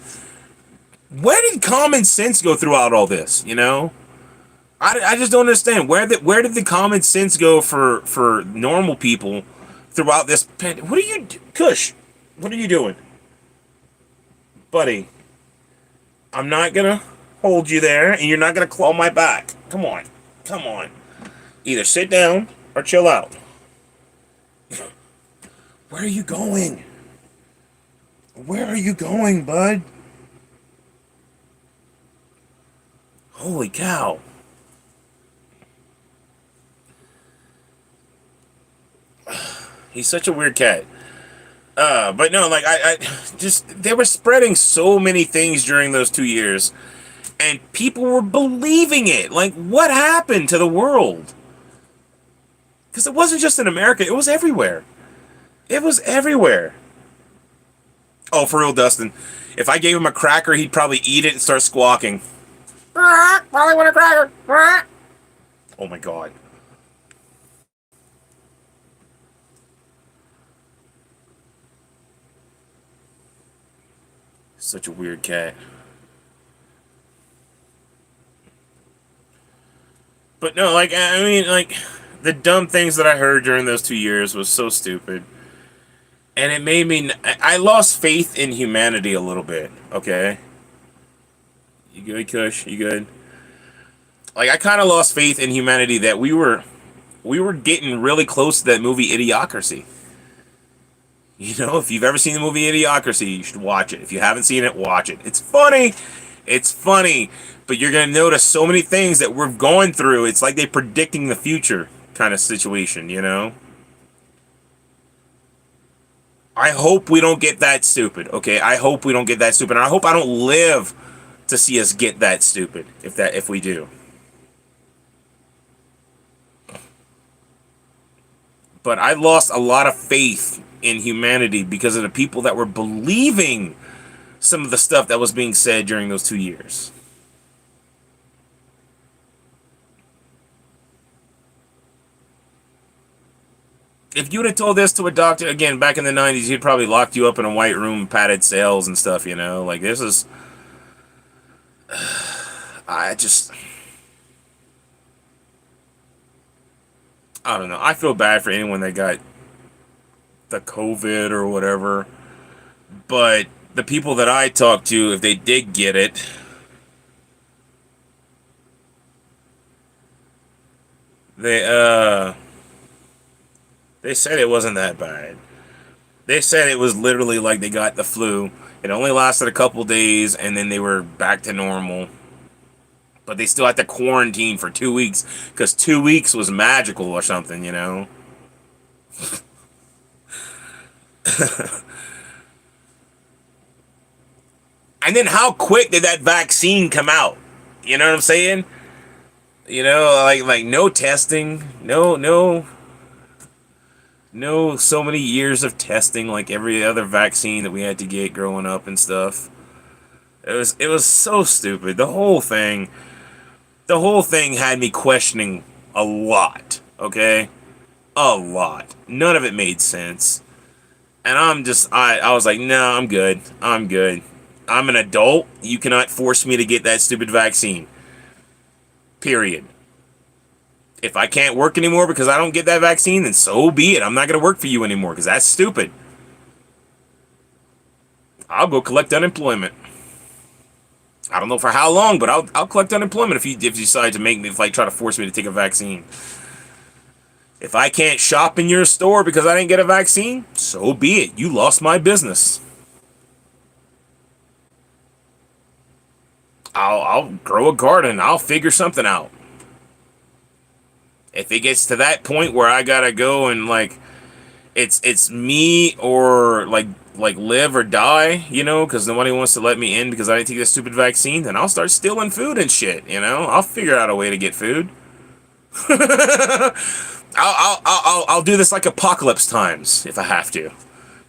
where did common sense go throughout all this, I just don't understand. Where did the common sense go for normal people throughout this pandemic? What are you... Kush, what are you doing? Buddy, I'm not going to hold you there, and you're not going to claw my back. Come on. Come on. Either sit down or chill out. Where are you going? Where are you going, bud? Holy cow. He's such a weird cat. But no, like, I just, they were spreading so many things during those 2 years, and people were believing it. Like, what happened to the world? Because it wasn't just in America, it was everywhere. It was everywhere. Oh, for real, Dustin. If I gave him a cracker, he'd probably eat it and start squawking. Probably want a cracker. Oh my god. Such a weird cat. But no, like, I mean, like, the dumb things that I heard during those 2 years was so stupid. And it made me... I lost faith in humanity a little bit, okay? You good, Kush? You good? Like, I kind of lost faith in humanity that we were getting really close to that movie Idiocracy. If you've ever seen the movie Idiocracy, you should watch it. If you haven't seen it, watch it. It's funny. It's funny. But you're going to notice so many things that we're going through. It's like they're predicting the future kind of situation, I hope we don't get that stupid, okay? I hope we don't get that stupid. And I hope I don't live to see us get that stupid, if we do. But I lost a lot of faith in humanity because of the people that were believing some of the stuff that was being said during those 2 years. If you would have told this to a doctor, again, back in the 90s, he'd probably locked you up in a white room, padded cells and stuff, Like, this is... I don't know. I feel bad for anyone that got the COVID or whatever. But the people that I talked to, if they did get it... They said it wasn't that bad. They said it was literally like they got the flu. It only lasted a couple days, and then they were back to normal. But they still had to quarantine for 2 weeks, because 2 weeks was magical or something, And then how quick did that vaccine come out? You know what I'm saying? You know, like no testing, no so many years of testing like every other vaccine that we had to get growing up and stuff. It was so stupid. The whole thing had me questioning a lot, okay? A lot. None of it made sense. And I was like, no, I'm good. I'm good. I'm an adult. You cannot force me to get that stupid vaccine. Period. If I can't work anymore because I don't get that vaccine, then so be it. I'm not going to work for you anymore because that's stupid. I'll go collect unemployment. I don't know for how long, but I'll collect unemployment if you decide to make me, like, try to force me to take a vaccine. If I can't shop in your store because I didn't get a vaccine, so be it. You lost my business. I'll grow a garden. I'll figure something out. If it gets to that point where I gotta go and, like, it's me or like live or die, because nobody wants to let me in because I didn't take this stupid vaccine, then I'll start stealing food and shit. I'll figure out a way to get food. I'll do this like apocalypse times if I have to.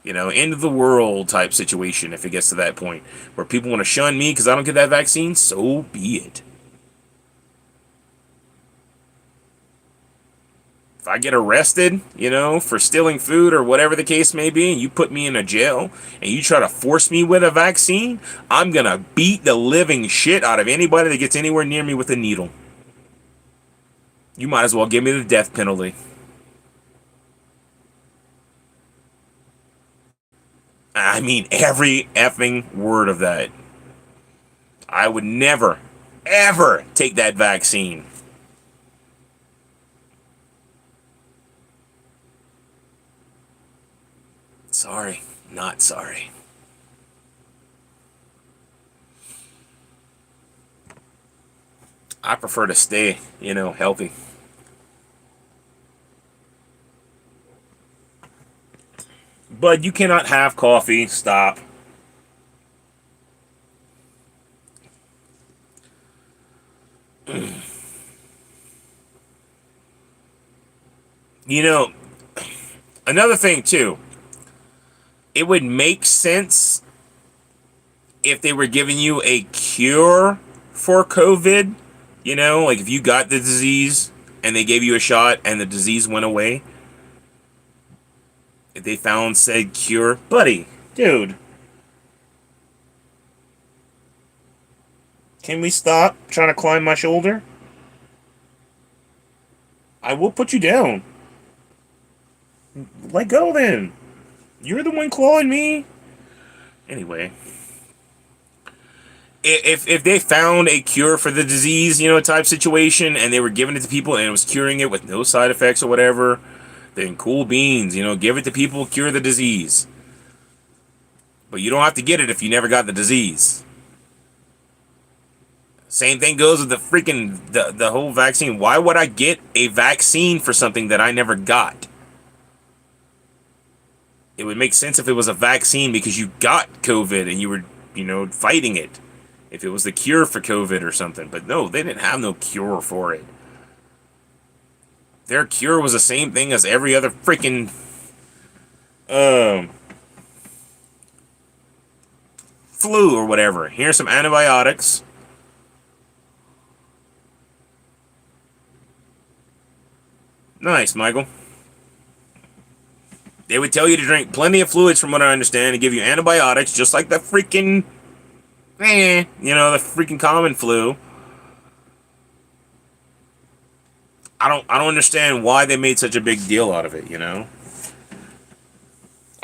End of the world type situation if it gets to that point where people want to shun me because I don't get that vaccine, so be it. If I get arrested, for stealing food or whatever the case may be, and you put me in a jail and you try to force me with a vaccine, I'm gonna beat the living shit out of anybody that gets anywhere near me with a needle. You might as well give me the death penalty. I mean, every effing word of that. I would never, ever take that vaccine. Sorry, not sorry. I prefer to stay, healthy. But you cannot have coffee. Stop. You know, another thing too, it would make sense if they were giving you a cure for COVID. Like if you got the disease and they gave you a shot and the disease went away. If they found said cure, buddy, dude, can we stop trying to climb my shoulder? I will put you down. Let go then. You're the one clawing me. Anyway, if they found a cure for the disease, type situation, and they were giving it to people and it was curing it with no side effects or whatever, then cool beans, give it to people, cure the disease. But you don't have to get it if you never got the disease. Same thing goes with the whole vaccine. Why would I get a vaccine for something that I never got? It would make sense if it was a vaccine because you got COVID and you were, fighting it. If it was the cure for COVID or something. But no, they didn't have no cure for it. Their cure was the same thing as every other freaking flu or whatever. Here's some antibiotics. Nice, Michael. They would tell you to drink plenty of fluids, from what I understand, and give you antibiotics, just like the freaking, the freaking common flu. I don't understand why they made such a big deal out of it.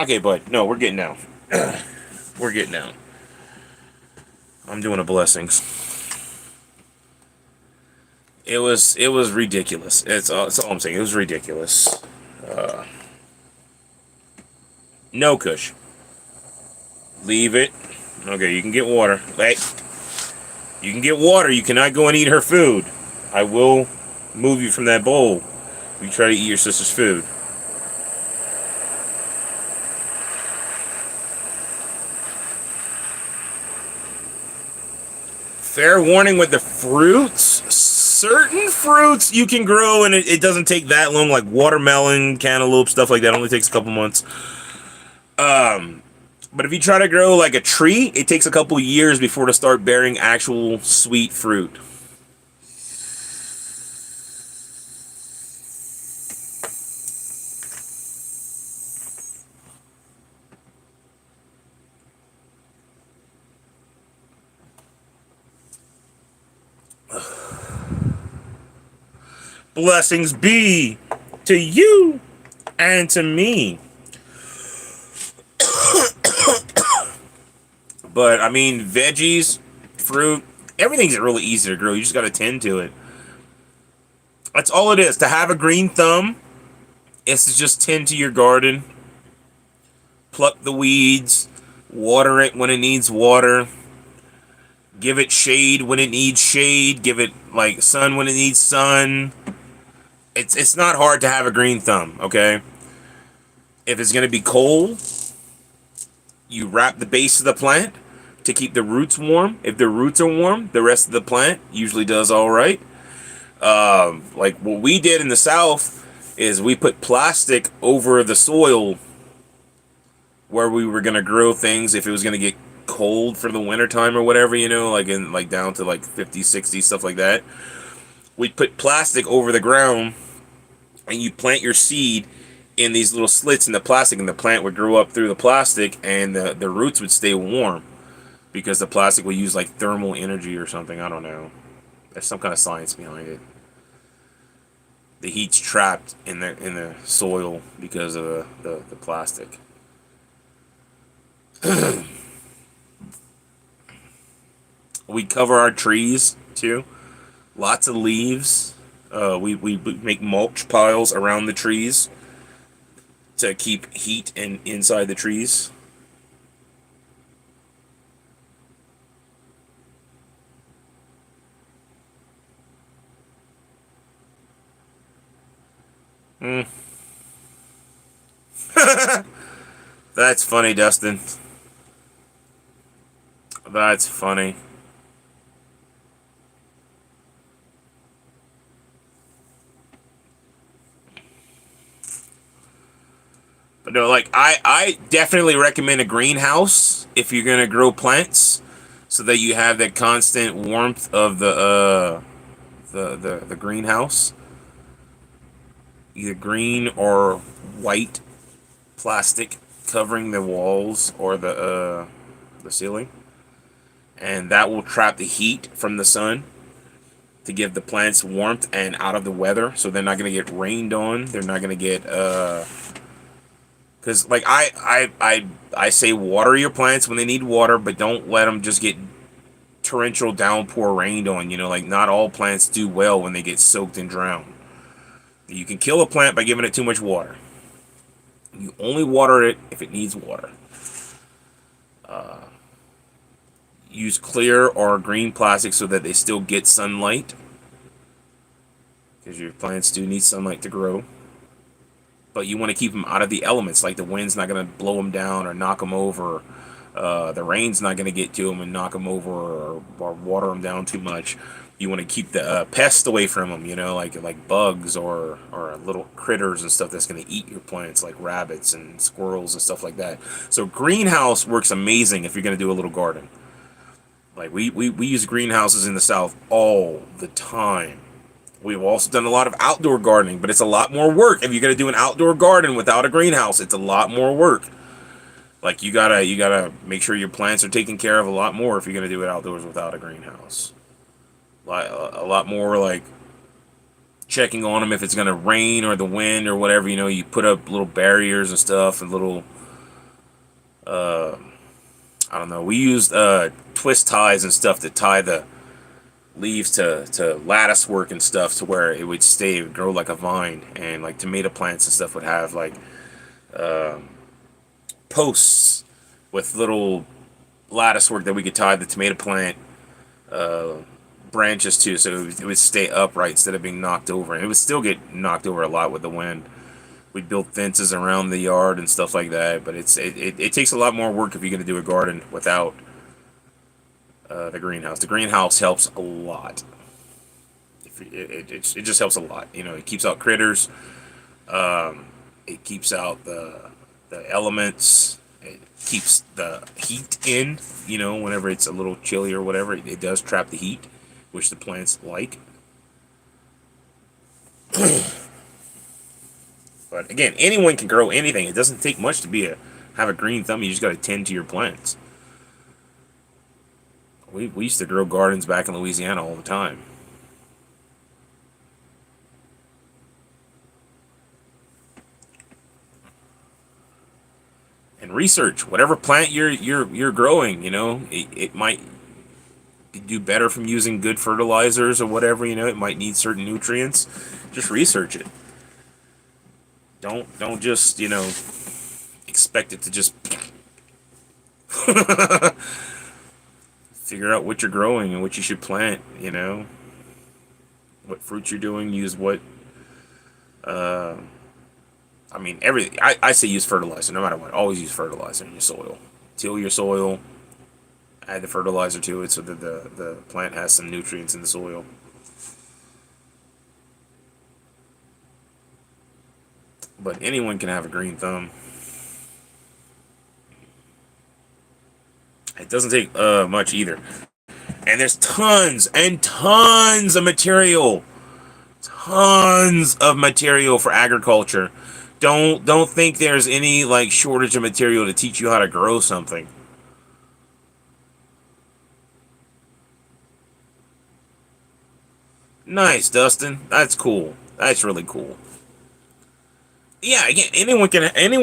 Okay, bud. No, we're getting down. We're getting down. I'm doing a blessings. It was ridiculous. It's all I'm saying. It was ridiculous. No, Kush. Leave it. Okay, you can get water. Hey, you can get water. You cannot go and eat her food. I will move you from that bowl if you try to eat your sister's food. Fair warning with the fruits. certain fruits you can grow, and it doesn't take that long, like watermelon, cantaloupe, stuff like that. It only takes a couple months. But if you try to grow like a tree, it takes a couple years before to start bearing actual sweet fruit. Blessings be to you and to me. But I mean, veggies, fruit, everything's really easy to grow. You just got to tend to it. That's all it is. To have a green thumb is to just tend to your garden, pluck the weeds, water it when it needs water, give it shade when it needs shade, give it like sun when it needs sun. It's not hard to have a green thumb, okay? If it's gonna be cold, you wrap the base of the plant to keep the roots warm. If the roots are warm, the rest of the plant usually does all right. Like what we did in the South is we put plastic over the soil where we were gonna grow things if it was gonna get cold for the wintertime or whatever, like down to like 50, 60, stuff like that. We'd put plastic over the ground and you plant your seed in these little slits in the plastic, and the plant would grow up through the plastic, and the roots would stay warm because the plastic would use like thermal energy or something. I don't know. There's some kind of science behind it. The heat's trapped in the soil because of the plastic. We cover our trees too. Lots of leaves. We make mulch piles around the trees to keep heat inside the trees. Mm. That's funny, Dustin. That's funny. But no, like I definitely recommend a greenhouse if you're gonna grow plants, so that you have that constant warmth of the greenhouse. Either green or white plastic covering the walls or the ceiling, and that will trap the heat from the sun to give the plants warmth and out of the weather, so they're not gonna get rained on. They're not gonna get because like I say water your plants when they need water, but don't let them just get torrential downpour rained on. Like not all plants do well when they get soaked and drowned. You can kill a plant by giving it too much water. You only water it if it needs water. Use clear or green plastic so that they still get sunlight, because your plants do need sunlight to grow. But you want to keep them out of the elements, like the wind's not going to blow them down or knock them over. The rain's not going to get to them and knock them over, or water them down too much. You want to keep the pests away from them, like bugs or little critters and stuff that's going to eat your plants, like rabbits and squirrels and stuff like that. So greenhouse works amazing if you're going to do a little garden. Like we use greenhouses in the South all the time. We've also done a lot of outdoor gardening, but it's a lot more work. If you're gonna do an outdoor garden without a greenhouse, it's a lot more work. Like you gotta make sure your plants are taken care of a lot more if you're gonna do it outdoors without a greenhouse. Like a lot more, like checking on them if it's gonna rain or the wind or whatever. You put up little barriers and stuff and little I don't know. We used twist ties and stuff to tie the leaves to lattice work and stuff, to where it would grow like a vine. And like tomato plants and stuff would have like posts with little lattice work that we could tie the tomato plant branches to, so it would stay upright instead of being knocked over. And it would still get knocked over a lot with the wind. We built fences around the yard and stuff like that, but it takes a lot more work if you're going to do a garden without the greenhouse. The greenhouse helps a lot. It just helps a lot. You know, it keeps out critters. It keeps out the elements. It keeps the heat in. You know, whenever it's a little chilly or whatever, it does trap the heat, which the plants like. But again, anyone can grow anything. It doesn't take much to have a green thumb. You just got to tend to your plants. We used to grow gardens back in Louisiana all the time. And research whatever plant you're growing. You know, it might do better from using good fertilizers or whatever. You know, it might need certain nutrients. Just research it. Don't just, you know, expect it to just figure out what you're growing and what you should plant. You know, what fruits you're doing. Use what. I mean, everything. I say use fertilizer no matter what. Always use fertilizer in your soil. Till your soil. Add the fertilizer to it so that the plant has some nutrients in the soil. But anyone can have a green thumb. It doesn't take much either. And there's tons and tons of material. Tons of material for agriculture. Don't think there's any like shortage of material to teach you how to grow something. Nice, Dustin. That's cool. That's really cool. Yeah, again, anyone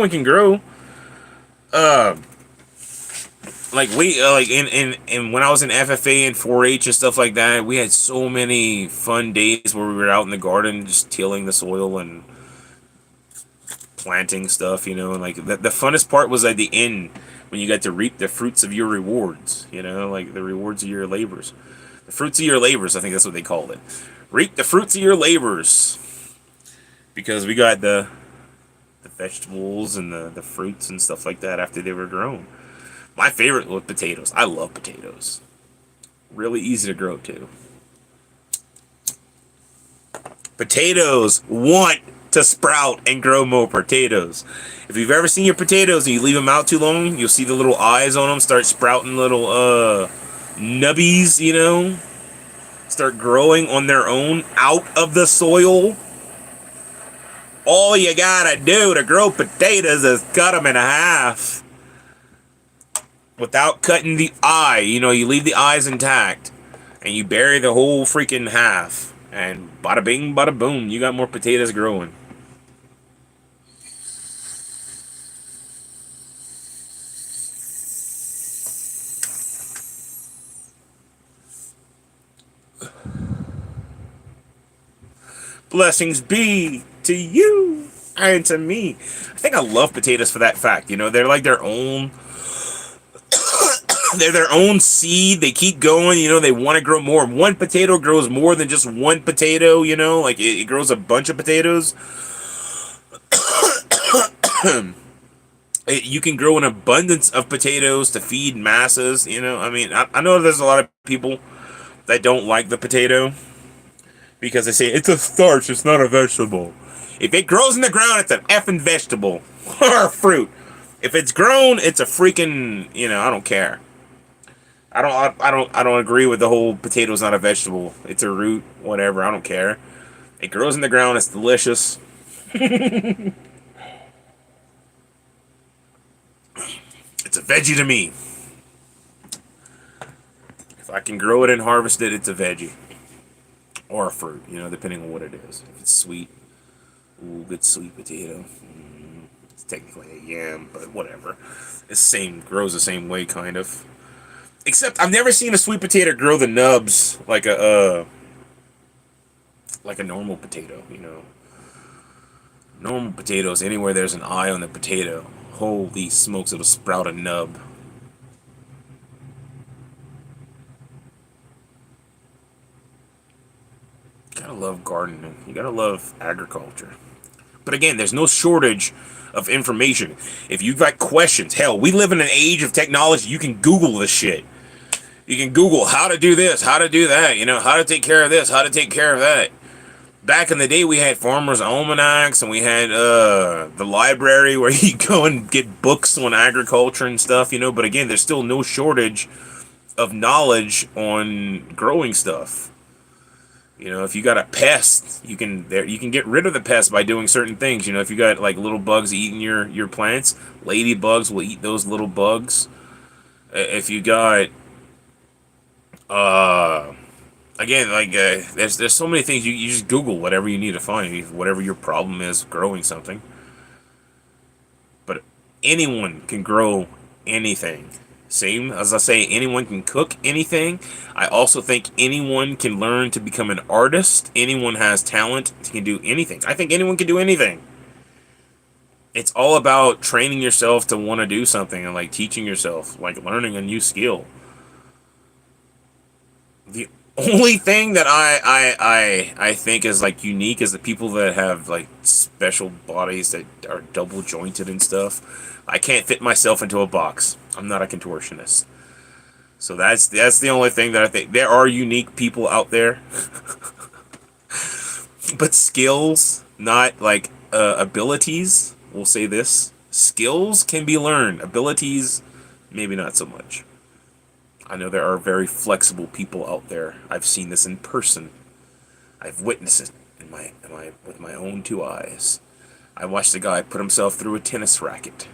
can grow. Uh, like like in when I was in FFA and 4-H and stuff like that, we had so many fun days where we were out in the garden just tilling the soil and planting stuff. You know, and like the funnest part was at the end when you got to reap the fruits of your rewards. You know, like the rewards of your labors, the fruits of your labors. I think that's what they called it. Reap the fruits of your labors, because we got the vegetables and the fruits and stuff like that after they were grown. My favorite was potatoes. I love potatoes. Really easy to grow too. Potatoes want to sprout and grow more potatoes. If you've ever seen your potatoes and you leave them out too long, you'll see the little eyes on them start sprouting little nubbies, you know, start growing on their own out of the soil. All you gotta do to grow potatoes is cut them in half without cutting the eye. You know, you leave the eyes intact and you bury the whole freaking half, and bada bing, bada boom, you got more potatoes growing. Blessings be to you and to me. I think I love potatoes for that fact. You know, they're like their own. They're their own seed. They keep going. You know, they want to grow more. One potato grows more than just one potato. You know, like it grows a bunch of potatoes. You can grow an abundance of potatoes to feed masses. You know, I mean, I know there's a lot of people that don't like the potato because they say it's a starch, it's not a vegetable. If it grows in the ground, it's an effing vegetable or a fruit. If it's grown, it's a freaking, you know, I don't care. I don't agree with the whole potato's not a vegetable. It's a root, whatever, I don't care. It grows in the ground, it's delicious. It's a veggie to me. If I can grow it and harvest it, it's a veggie. Or a fruit, you know, depending on what it is. If it's sweet, ooh, good sweet potato. It's technically a yam, but whatever. It's same, grows the same way, kind of. Except I've never seen a sweet potato grow the nubs like a normal potato, you know. Normal potatoes, anywhere there's an eye on the potato, holy smokes, it'll sprout a nub. You gotta love gardening. You gotta love agriculture. But again, there's no shortage of information. If you've got questions, hell, we live in an age of technology. You can Google this shit. You can Google how to do this, how to do that, how to take care of this, how to take care of that. Back in the day, we had farmers' almanacs, and we had the library where you go and get books on agriculture and stuff, But again, there's still no shortage of knowledge on growing stuff. If you got a pest, you can get rid of the pest by doing certain things. If you got like little bugs eating your plants, ladybugs will eat those little bugs. If you got uh again, like there's so many things you just Google whatever you need to find, whatever your problem is growing something. But anyone can grow anything. Same as I say, anyone can cook anything. I also think anyone can learn to become an artist. Anyone has talent, can do anything. I think anyone can do anything. It's all about training yourself to want to do something and like teaching yourself, like learning a new skill. The only thing that I think is like unique is the people that have like special bodies that are double jointed and stuff. I can't fit myself into a box. I'm not a contortionist. So that's the only thing that I think. There are unique people out there, but skills, not like abilities. We'll say this: skills can be learned. Abilities, maybe not so much. I know there are very flexible people out there. I've seen this in person. I've witnessed it with my own two eyes. I watched a guy put himself through a tennis racket.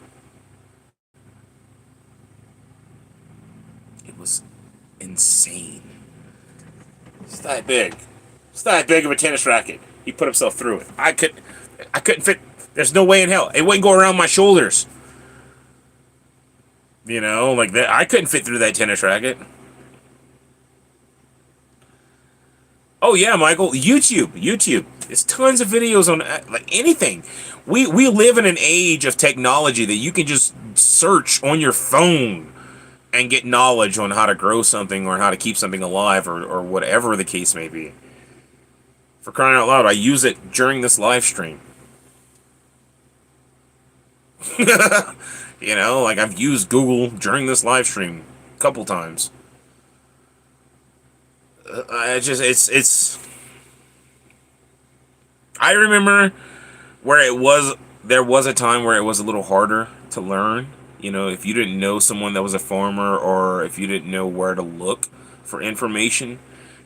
It was insane. It's that big. It's that big of a tennis racket. He put himself through it. I couldn't fit. There's no way in hell. It wouldn't go around my shoulders. Like that. I couldn't fit through that tennis racket. Oh yeah, Michael. YouTube. There's tons of videos on like anything. We live in an age of technology that you can just search on your phone and get knowledge on how to grow something or how to keep something alive or whatever the case may be. For crying out loud, I use it during this live stream. Like I've used Google during this live stream a couple times. It's. I remember where there was a time where it was a little harder to learn. If you didn't know someone that was a farmer or if you didn't know where to look for information,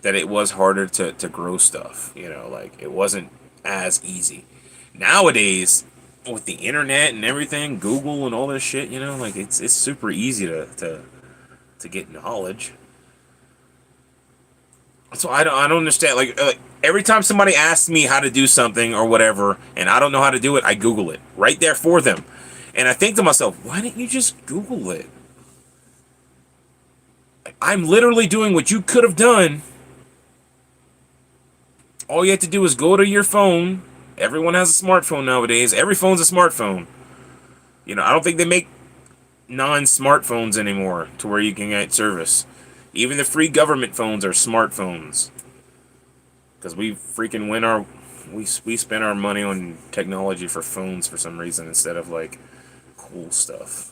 that it was harder to grow stuff. Like it wasn't as easy. Nowadays, with the internet and everything, Google and all this shit, like it's super easy to get knowledge. So I don't understand. Like every time somebody asks me how to do something or whatever, and I don't know how to do it, I Google it right there for them. And I think to myself, why didn't you just Google it? I'm literally doing what you could have done. All you have to do is go to your phone. Everyone has a smartphone nowadays. Every phone's a smartphone. I don't think they make non-smartphones anymore to where you can get service. Even the free government phones are smartphones. Because we freaking we spend our money on technology for phones for some reason instead of like cool stuff.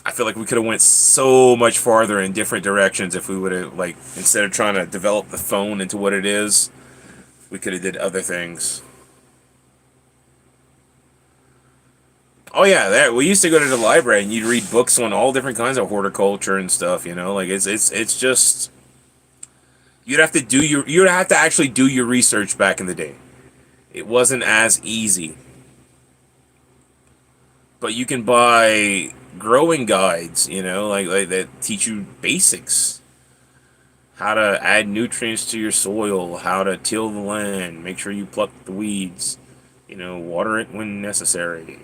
I feel like we could have went so much farther in different directions if we would have like instead of trying to develop the phone into what it is, we could have did other things. Oh yeah, we used to go to the library and you'd read books on all different kinds of horticulture and stuff. Like it's just you'd have to actually do your research back in the day. It wasn't as easy. But you can buy growing guides, like that teach you basics. How to add nutrients to your soil, how to till the land, make sure you pluck the weeds, water it when necessary.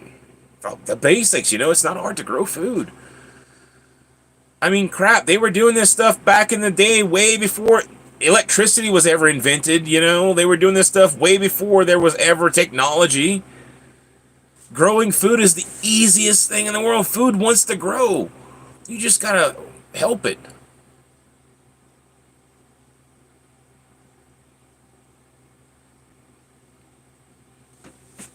The basics, it's not hard to grow food. I mean, crap, they were doing this stuff back in the day way before electricity was ever invented, They were doing this stuff way before there was ever technology. Growing food is the easiest thing in the world. Food wants to grow. You just gotta help it.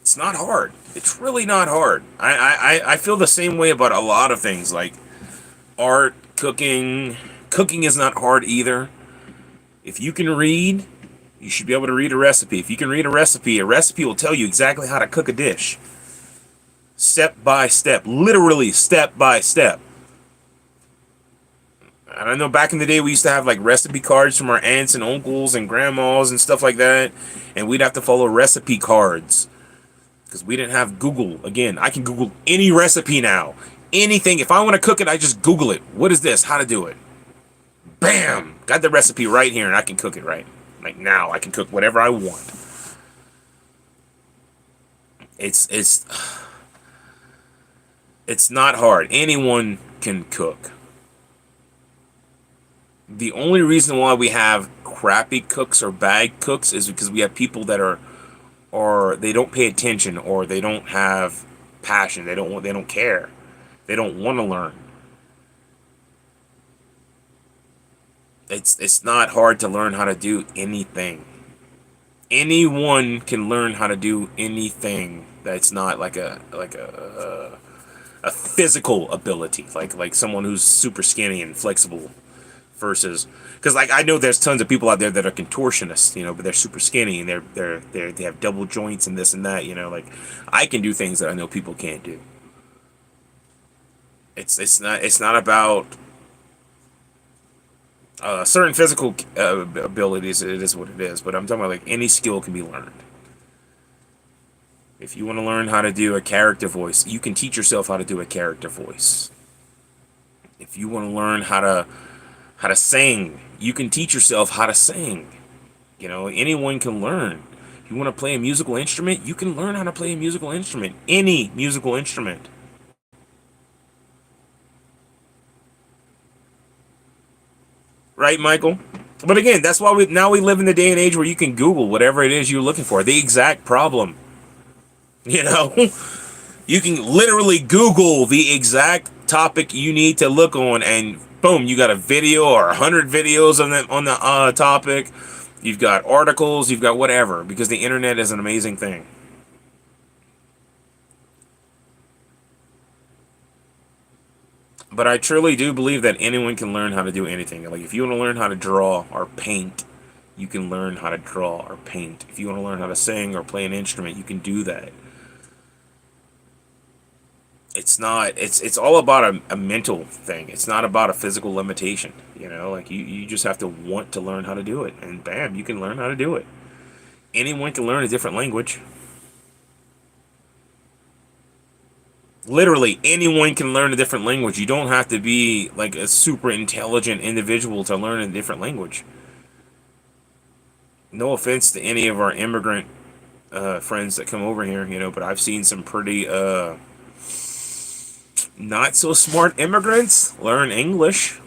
It's not hard. It's really not hard. I feel the same way about a lot of things like art, Cooking, cooking is not hard either. If you can read, you should be able to read a recipe. If you can read a recipe will tell you exactly how to cook a dish. Step by step, literally step by step. And I know back in the day we used to have like recipe cards from our aunts and uncles and grandmas and stuff like that, and we'd have to follow recipe cards because we didn't have Google. Again, I can Google any recipe now. Anything. If I want to cook it, I just Google it. What is this? How to do it? Bam! Got the recipe right here and I can cook it right. Like now, I can cook whatever I want. It's it's not hard. Anyone can cook. The only reason why we have crappy cooks or bad cooks is because we have people that are, or they don't pay attention, or they don't have passion. They don't care. They don't want to learn. It's not hard to learn how to do anything. Anyone can learn how to do anything that's not like a physical ability, like someone who's super skinny and flexible versus, because like I know there's tons of people out there that are contortionists, but they're super skinny and they have double joints and this and that, like I can do things that I know people can't do. It's not about certain physical abilities. It is what it is, but I'm talking about like any skill can be learned. If you want to learn how to do a character voice, you can teach yourself how to do a character voice. If you want to learn how to sing, you can teach yourself how to sing. Anyone can learn. If you want to play a musical instrument, you can learn how to play a musical instrument. Any musical instrument. Right, Michael? But again, that's why we live in the day and age where you can Google whatever it is you're looking for. The exact problem. You can literally Google the exact topic you need to look on, and boom, you got a video or 100 videos on the topic. You've got articles, you've got whatever, because the internet is an amazing thing. But I truly do believe that anyone can learn how to do anything. Like if you want to learn how to draw or paint, you can learn how to draw or paint. If you want to learn how to sing or play an instrument, you can do that. It's all about a mental thing. It's not about a physical limitation. Like you just have to want to learn how to do it, and bam, you can learn how to do it. Anyone can learn a different language. Literally anyone can learn a different language. You don't have to be like a super intelligent individual to learn a different language. No offense to any of our immigrant friends that come over here, but I've seen some pretty not so smart immigrants learn English,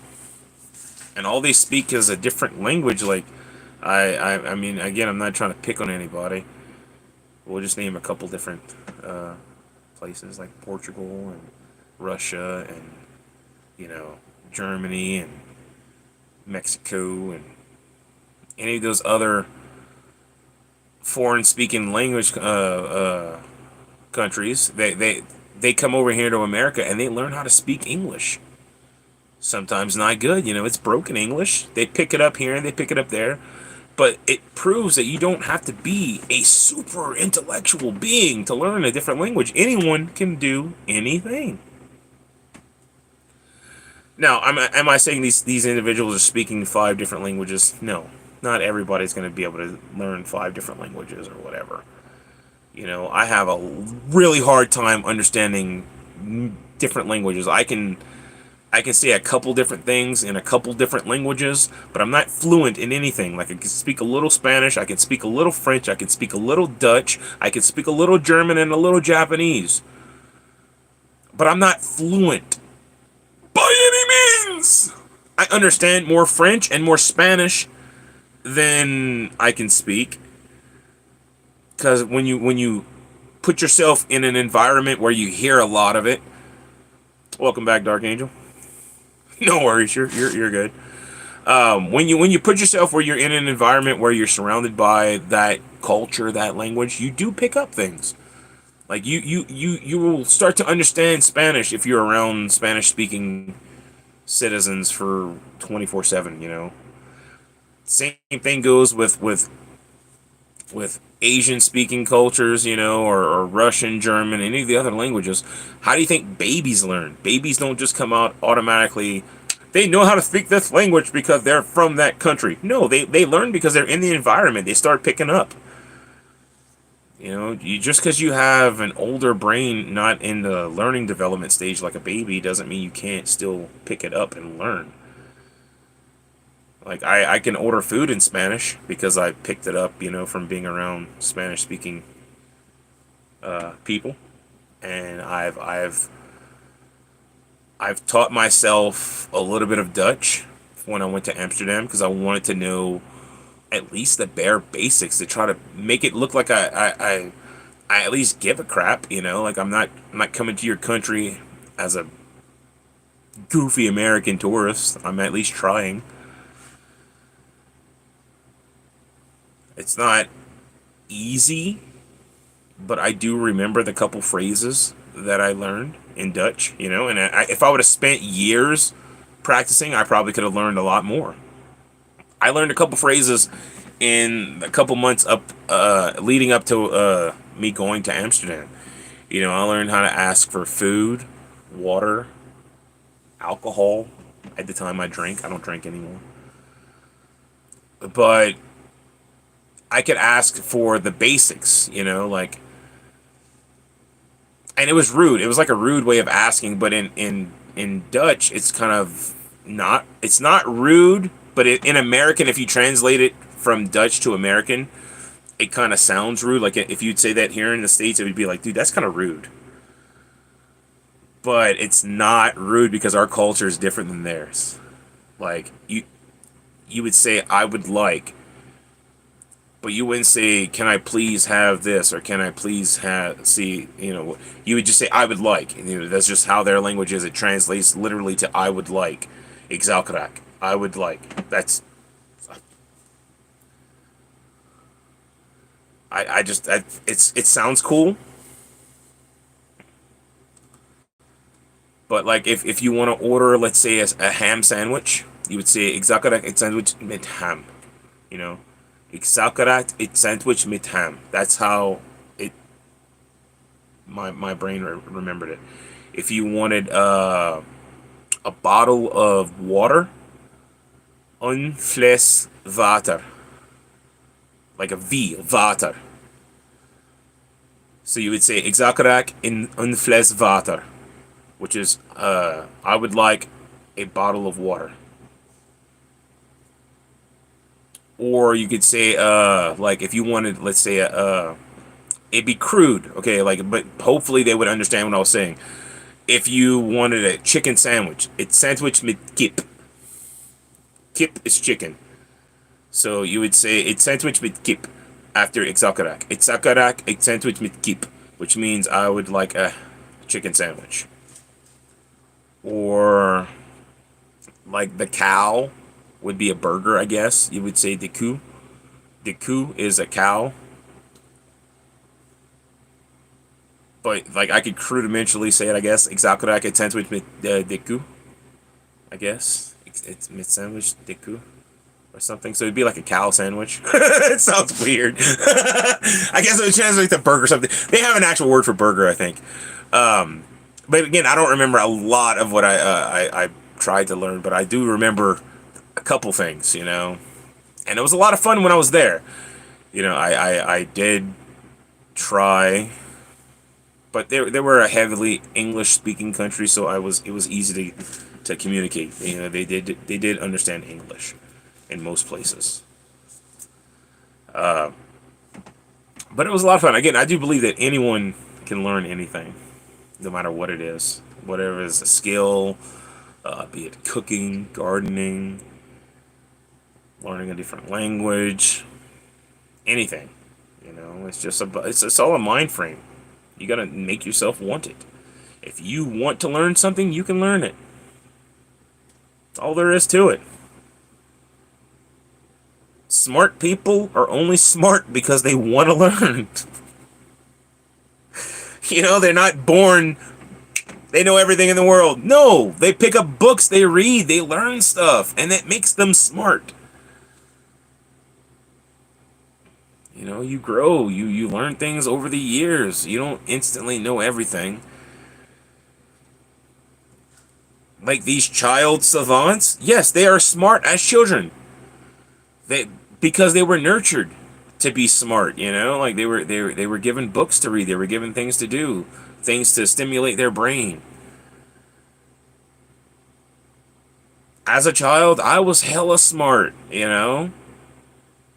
and all they speak is a different language. Like I mean, again, I'm not trying to pick on anybody. We'll just name a couple different places like Portugal and Russia and Germany and Mexico and any of those other foreign speaking language countries. They come over here to America and they learn how to speak English. Sometimes not good, it's broken English. They pick it up here and they pick it up there. But it proves that you don't have to be a super intellectual being to learn a different language. Anyone can do anything. Now, am I saying these individuals are speaking 5 different languages? No. Not everybody's going to be able to learn 5 different languages or whatever. I have a really hard time understanding different languages. I can say a couple different things in a couple different languages, but I'm not fluent in anything. Like I can speak a little Spanish, I can speak a little French, I can speak a little Dutch, I can speak a little German and a little Japanese. But I'm not fluent by any means. I understand more French and more Spanish than I can speak. Because when you put yourself in an environment where you hear a lot of it. Welcome back, Dark Angel. No worries, you're good. When you put yourself where you're in an environment where you're surrounded by that culture, that language, you do pick up things. Like you will start to understand Spanish if you're around Spanish speaking citizens for 24/7. Same thing goes with Asian speaking cultures, or Russian, German, any of the other languages. How do you think babies learn? Babies don't just come out automatically. They know how to speak this language because they're from that country. No, they learn because they're in the environment. They start picking up. Just because you have an older brain, not in the learning development stage like a baby, doesn't mean you can't still pick it up and learn. Like I can order food in Spanish because I picked it up, from being around Spanish speaking people, and I've taught myself a little bit of Dutch when I went to Amsterdam because I wanted to know at least the bare basics to try to make it look like I at least give a crap, like I'm not coming to your country as a goofy American tourist. I'm at least trying. It's not easy, but I do remember the couple phrases that I learned in Dutch, and if I would have spent years practicing, I probably could have learned a lot more. I learned a couple phrases in a couple months up, leading up to me going to Amsterdam. I learned how to ask for food, water, alcohol. At the time, I drank. I don't drink anymore. But I could ask for the basics, like, and it was rude. It was like a rude way of asking, but in Dutch, it's kind of not. It's not rude, but in American, if you translate it from Dutch to American, it kind of sounds rude. Like if you'd say that here in the States, it would be like, dude, that's kind of rude. But it's not rude because our culture is different than theirs. Like you would say, I would like, but you wouldn't say, can I please have this, or can I please have, see, you would just say, I would like. And, that's just how their language is. It translates literally to I would like. Ik zou graag. I would like. That's, it sounds cool. But like if you want to order, let's say a ham sandwich, you would say, ik zou graag het sandwich met ham. Ik zou graag het sandwich met ham. That's how it. My brain remembered it. If you wanted a bottle of water, een fles water, like a V, water. So you would say, ik zou graag een fles water, which is I would like a bottle of water. Or you could say, like, if you wanted, let's say, it'd be crude, okay, like, but hopefully they would understand what I was saying. If you wanted a chicken sandwich, it's sandwich mit kip. Kip is chicken. So you would say, it's sandwich mit kip after itzakarak. Itzakarak, it's sandwich mit kip, which means I would like a chicken sandwich. Or, like, the cow would be a burger, I guess. You would say de koe. De koe is a cow. But, like, I could rudimentally say it, I guess. Ik zou graag het sandwich met de koe. I guess. It's met sandwich de koe. Or something. So it'd be like a cow sandwich. It sounds weird. I guess it would translate to burger or something. They have an actual word for burger, I think. But again, I don't remember a lot of what I tried to learn, but I do remember a couple things, and it was a lot of fun when I was there. I did try, but they were a heavily English speaking country, so it was easy to communicate. They did understand English in most places. But it was a lot of fun. Again, I do believe that anyone can learn anything, no matter what it is, whatever is a skill, be it cooking, gardening, learning a different language, anything. It's all a mind frame. You gotta make yourself want it. If you want to learn something, you can learn it. That's all there is to it. Smart people are only smart because they want to learn. They're not born They know everything in the world. No, they pick up books, they read, they learn stuff, and that makes them smart. You know, you grow, you learn things over the years. You don't instantly know everything. Like these child savants, yes, they are smart as children. They because they were nurtured to be smart, you know? Like they were given books to read, they were given things to do, things to stimulate their brain. As a child, I was hella smart, you know?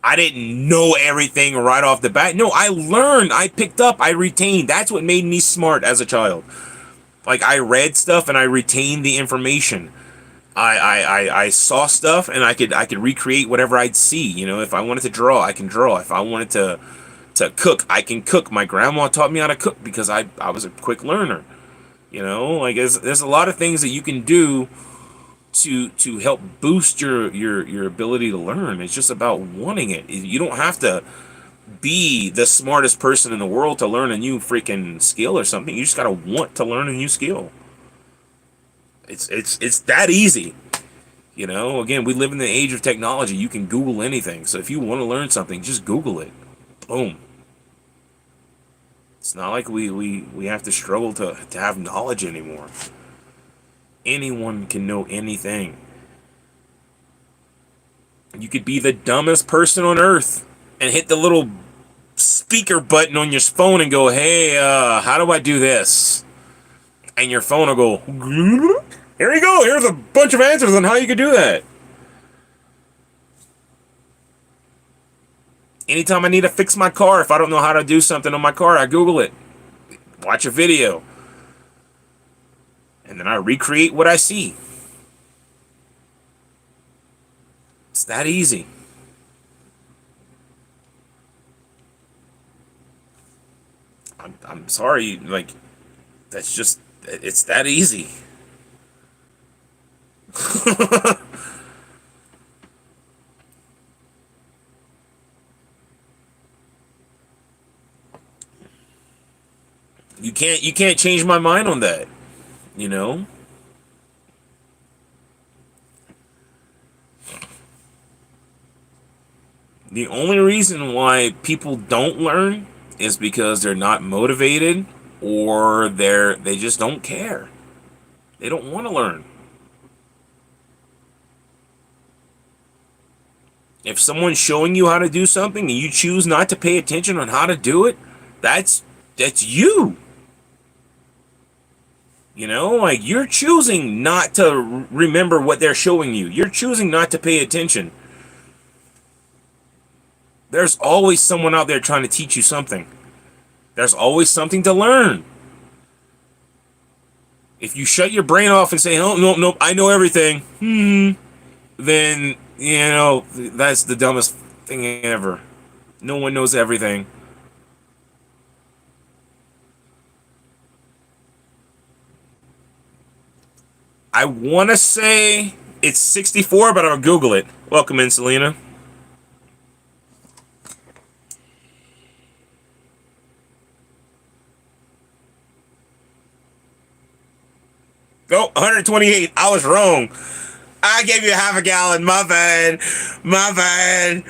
I didn't know everything right off the bat. No, I learned, I picked up, I retained. That's what made me smart as a child. Like I read stuff and I retained the information. I saw stuff and I could recreate whatever I'd see. You know, if I wanted to draw, I can draw. If I wanted to cook, I can cook. My grandma taught me how to cook because I was a quick learner. You know, like there's a lot of things that you can do to help boost your ability to learn. It's just about wanting it. You don't have to be the smartest person in the world to learn a new freaking skill or something. You just gotta want to learn a new skill. It's that easy. You know, again, we live in the age of technology. You can Google anything. So if you want to learn something, just Google it. Boom. It's not like we have to struggle to have knowledge anymore. Anyone can know anything. You could be the dumbest person on earth and hit the little speaker button on your phone and go, hey, how do I do this? And your phone will go, here you go, here's a bunch of answers on how you could do that. Anytime I need to fix my car, if I don't know how to do something on my car, I Google it, watch a video, and then I recreate what I see. It's that easy. I'm sorry, like, that's just, it's that easy. You can't change my mind on that, you know? The only reason why people don't learn is because they're not motivated or they just don't care. They don't want to learn. If someone's showing you how to do something and you choose not to pay attention on how to do it, that's you. You know, like you're choosing not to remember what they're showing you. You're choosing not to pay attention. There's always someone out there trying to teach you something. There's always something to learn. If you shut your brain off and say, "Oh, no, no, I know everything," then, you know, that's the dumbest thing ever. No one knows everything. I want to say it's 64, but I'll Google it. Welcome in, Selena. Oh, 128. I was wrong. I gave you half a gallon. My bad. My bad.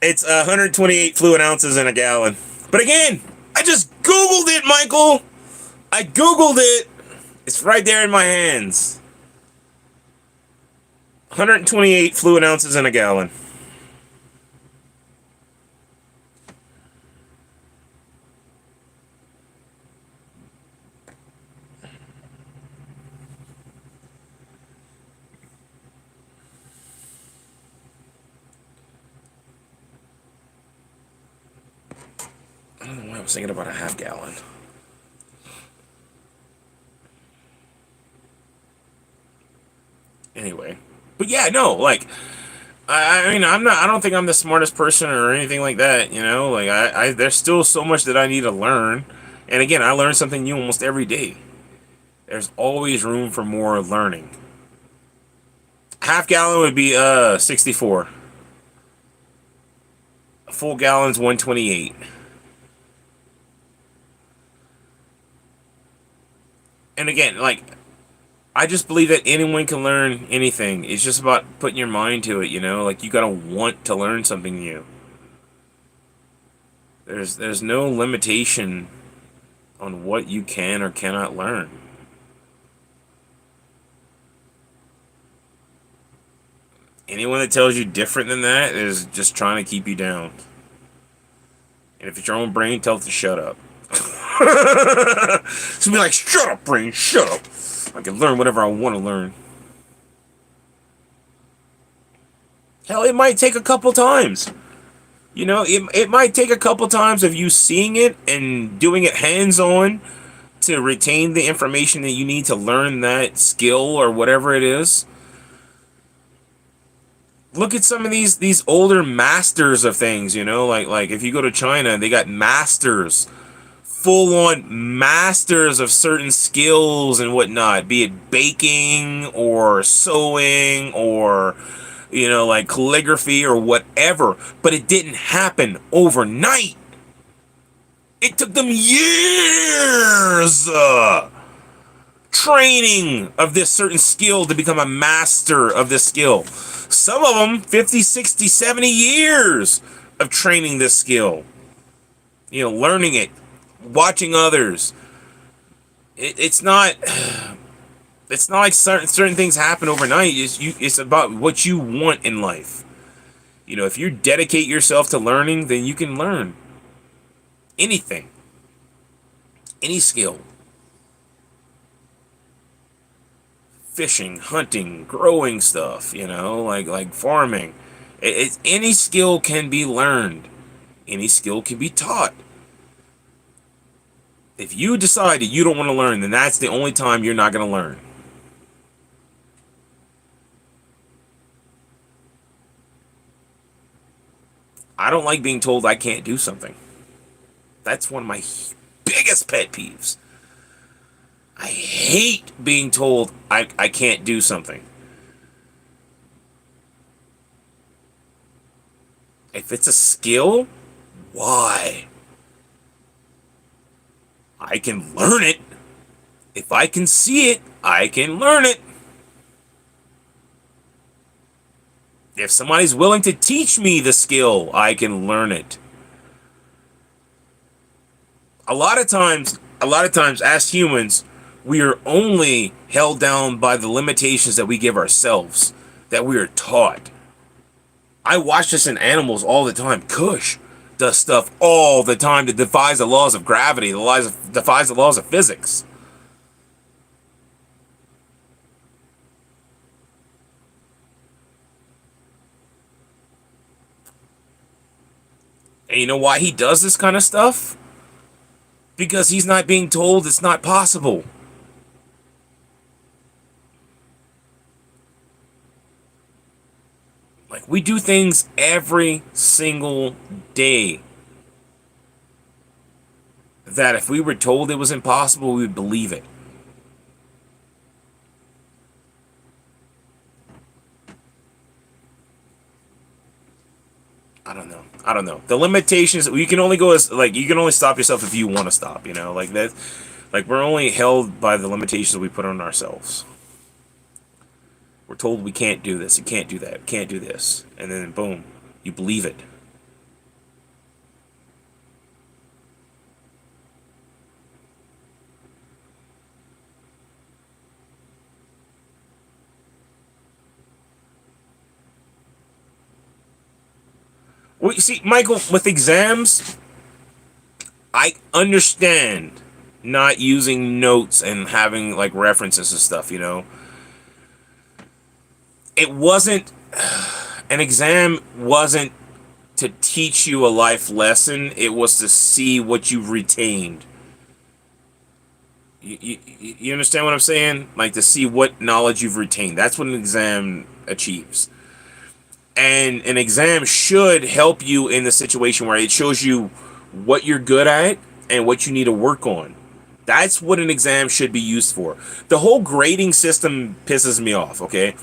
It's 128 fluid ounces in a gallon. But again, I just Googled it, Michael. I Googled it. It's right there in my hands. 128 fluid ounces in a gallon. I don't know why I was thinking about a half gallon. Anyway, but yeah, no, like, I mean, I don't think I'm the smartest person or anything like that, you know, like, there's still so much that I need to learn, and again, I learn something new almost every day. There's always room for more learning. Half gallon would be, 64. A full gallon's 128. And again, like, I just believe that anyone can learn anything. It's just about putting your mind to it, you know? Like, you gotta want to learn something new. There's no limitation on what you can or cannot learn. Anyone that tells you different than that is just trying to keep you down. And if it's your own brain, tell it to shut up. So be like, shut up, brain, shut up. I can learn whatever I want to learn. Hell, it might take a couple times. You know, it might take a couple times of you seeing it and doing it hands-on to retain the information that you need to learn that skill or whatever it is. Look at some of these older masters of things, you know, like if you go to China, they got masters, full-on masters of certain skills and whatnot, be it baking or sewing or, you know, like calligraphy or whatever. But it didn't happen overnight. It took them years training of this certain skill to become a master of this skill. Some of them 50, 60, 70 years of training this skill. You know, learning it, watching others. It's not like certain things happen overnight. It's about what you want in life. You know, if you dedicate yourself to learning, then you can learn anything, any skill. Fishing, hunting, growing stuff, you know, like farming. Any skill can be learned. Any skill can be taught. If you decide that you don't want to learn, then that's the only time you're not going to learn. I don't like being told I can't do something. That's one of my biggest pet peeves. I hate being told I can't do something. If it's a skill, why? I can learn it. If I can see it, I can learn it. If somebody's willing to teach me the skill, I can learn it. A lot of times as humans, we are only held down by the limitations that we give ourselves, that we are taught. I watch this in animals all the time. Kush does stuff all the time that defies the laws of gravity, defies the laws of physics. And you know why he does this kind of stuff? Because he's not being told it's not possible. Like, we do things every single day that if we were told it was impossible, we would believe it. I don't know. The limitations, you can only go as, like, you can only stop yourself if you want to stop, you know? Like, that, like, we're only held by the limitations we put on ourselves. We're told we can't do this, you can't do that, can't do this. And then, boom, you believe it. Well, you see, Michael, with exams, I understand not using notes and having, like, references and stuff, you know? It wasn't, an exam wasn't to teach you a life lesson, it was to see what you've retained. You understand what I'm saying? Like, to see what knowledge you've retained. That's what an exam achieves. And an exam should help you in the situation where it shows you what you're good at and what you need to work on. That's what an exam should be used for. The whole grading system pisses me off, okay?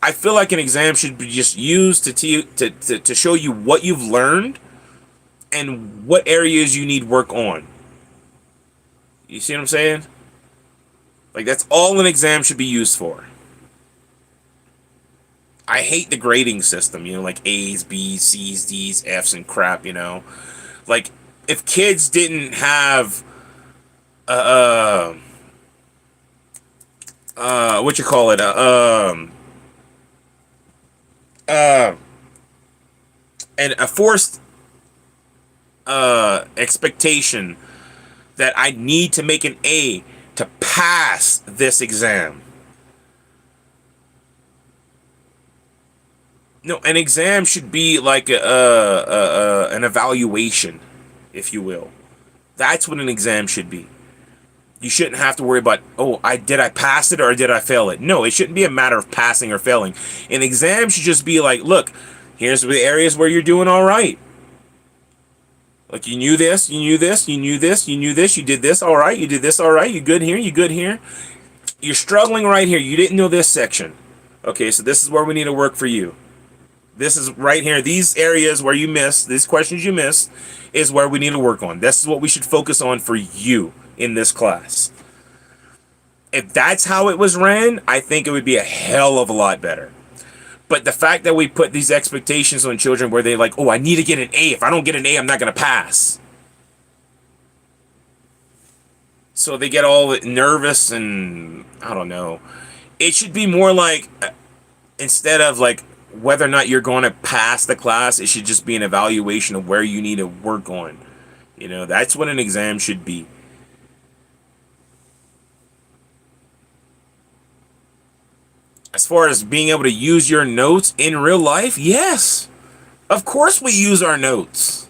I feel like an exam should be just used to show you what you've learned and what areas you need work on. You see what I'm saying? Like, that's all an exam should be used for. I hate the grading system, like A's, B's, C's, D's, F's, and crap. Like, if kids didn't have, what you call it, uh, and a forced, expectation that I need to make an A to pass this exam. No, an exam should be like an evaluation, if you will. That's what an exam should be. You shouldn't have to worry about, oh, did I pass it or did I fail it? No, it shouldn't be a matter of passing or failing. An exam should just be like, look, here's the areas where you're doing all right. Like, you knew this, you knew this, you knew this, you knew this, you did this all right, you did this all right, you good here, you good here. You're struggling right here, you didn't know this section. Okay, so this is where we need to work for you. This is right here. These areas where you missed, these questions you missed, is where we need to work on. This is what we should focus on for you in this class. If that's how it was ran, I think it would be a hell of a lot better. But the fact that we put these expectations on children where they're like, oh, I need to get an A. If I don't get an A, I'm not going to pass. So they get all nervous and, I don't know. It should be more like, instead of like, whether or not you're going to pass the class, it should just be an evaluation of where you need to work on. That's what an exam should be. As far as being able to use your notes in real life, yes. Of course we use our notes.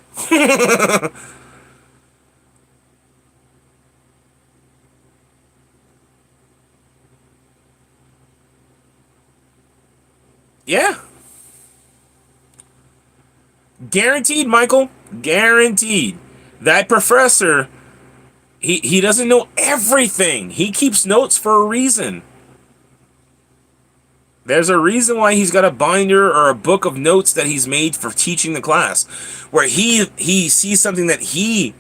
Yeah. Guaranteed, Michael. Guaranteed. That professor, he doesn't know everything. He keeps notes for a reason. There's a reason why he's got a binder or a book of notes that he's made for teaching the class, where he sees something that he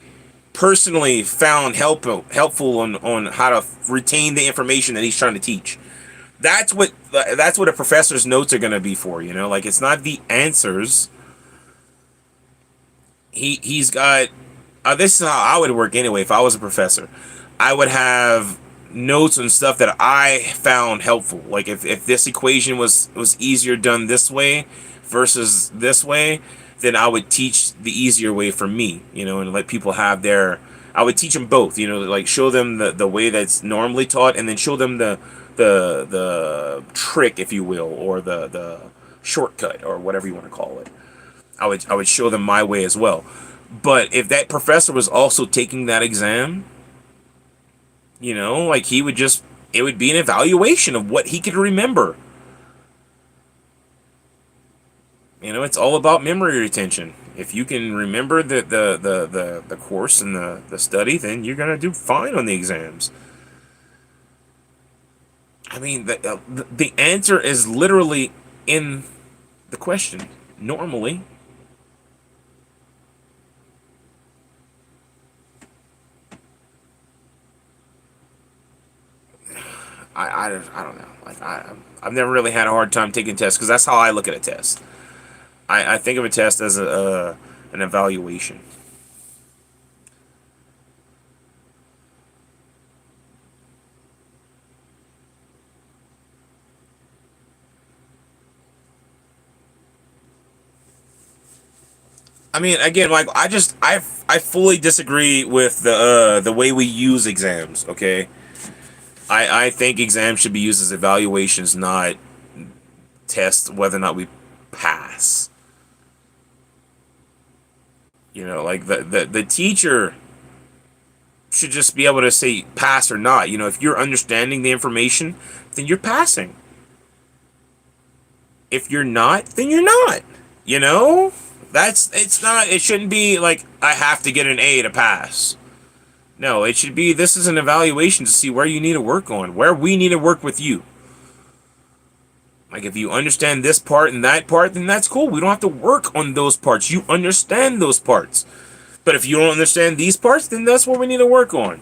personally found helpful on how to retain the information that he's trying to teach. That's what a professor's notes are going to be for. Like, it's not the answers. He's got, this is how I would work anyway if I was a professor. I would have notes and stuff that I found helpful. Like, if this equation was easier done this way versus this way, then I would teach the easier way for me, and let people have I would teach them both, like show them the way that's normally taught, and then show them the trick, if you will, or the shortcut, or whatever you want to call it. I would show them my way as well. But if that professor was also taking that exam, like, it would be an evaluation of what he could remember. It's all about memory retention. If you can remember the course and the study, then you're going to do fine on the exams. I mean, the answer is literally in the question, normally. I don't know. Like, I've never really had a hard time taking tests, because that's how I look at a test. I think of a test as an evaluation. I mean, again, like, I fully disagree with the way we use exams. Okay, I think exams should be used as evaluations, not tests whether or not we pass. Like, the teacher should just be able to say pass or not. If you're understanding the information, then you're passing. If you're not, then you're not. It shouldn't be like, I have to get an A to pass. No, it should be, this is an evaluation to see where you need to work on, where we need to work with you. Like, if you understand this part and that part, then that's cool. We don't have to work on those parts. You understand those parts. But if you don't understand these parts, then that's what we need to work on.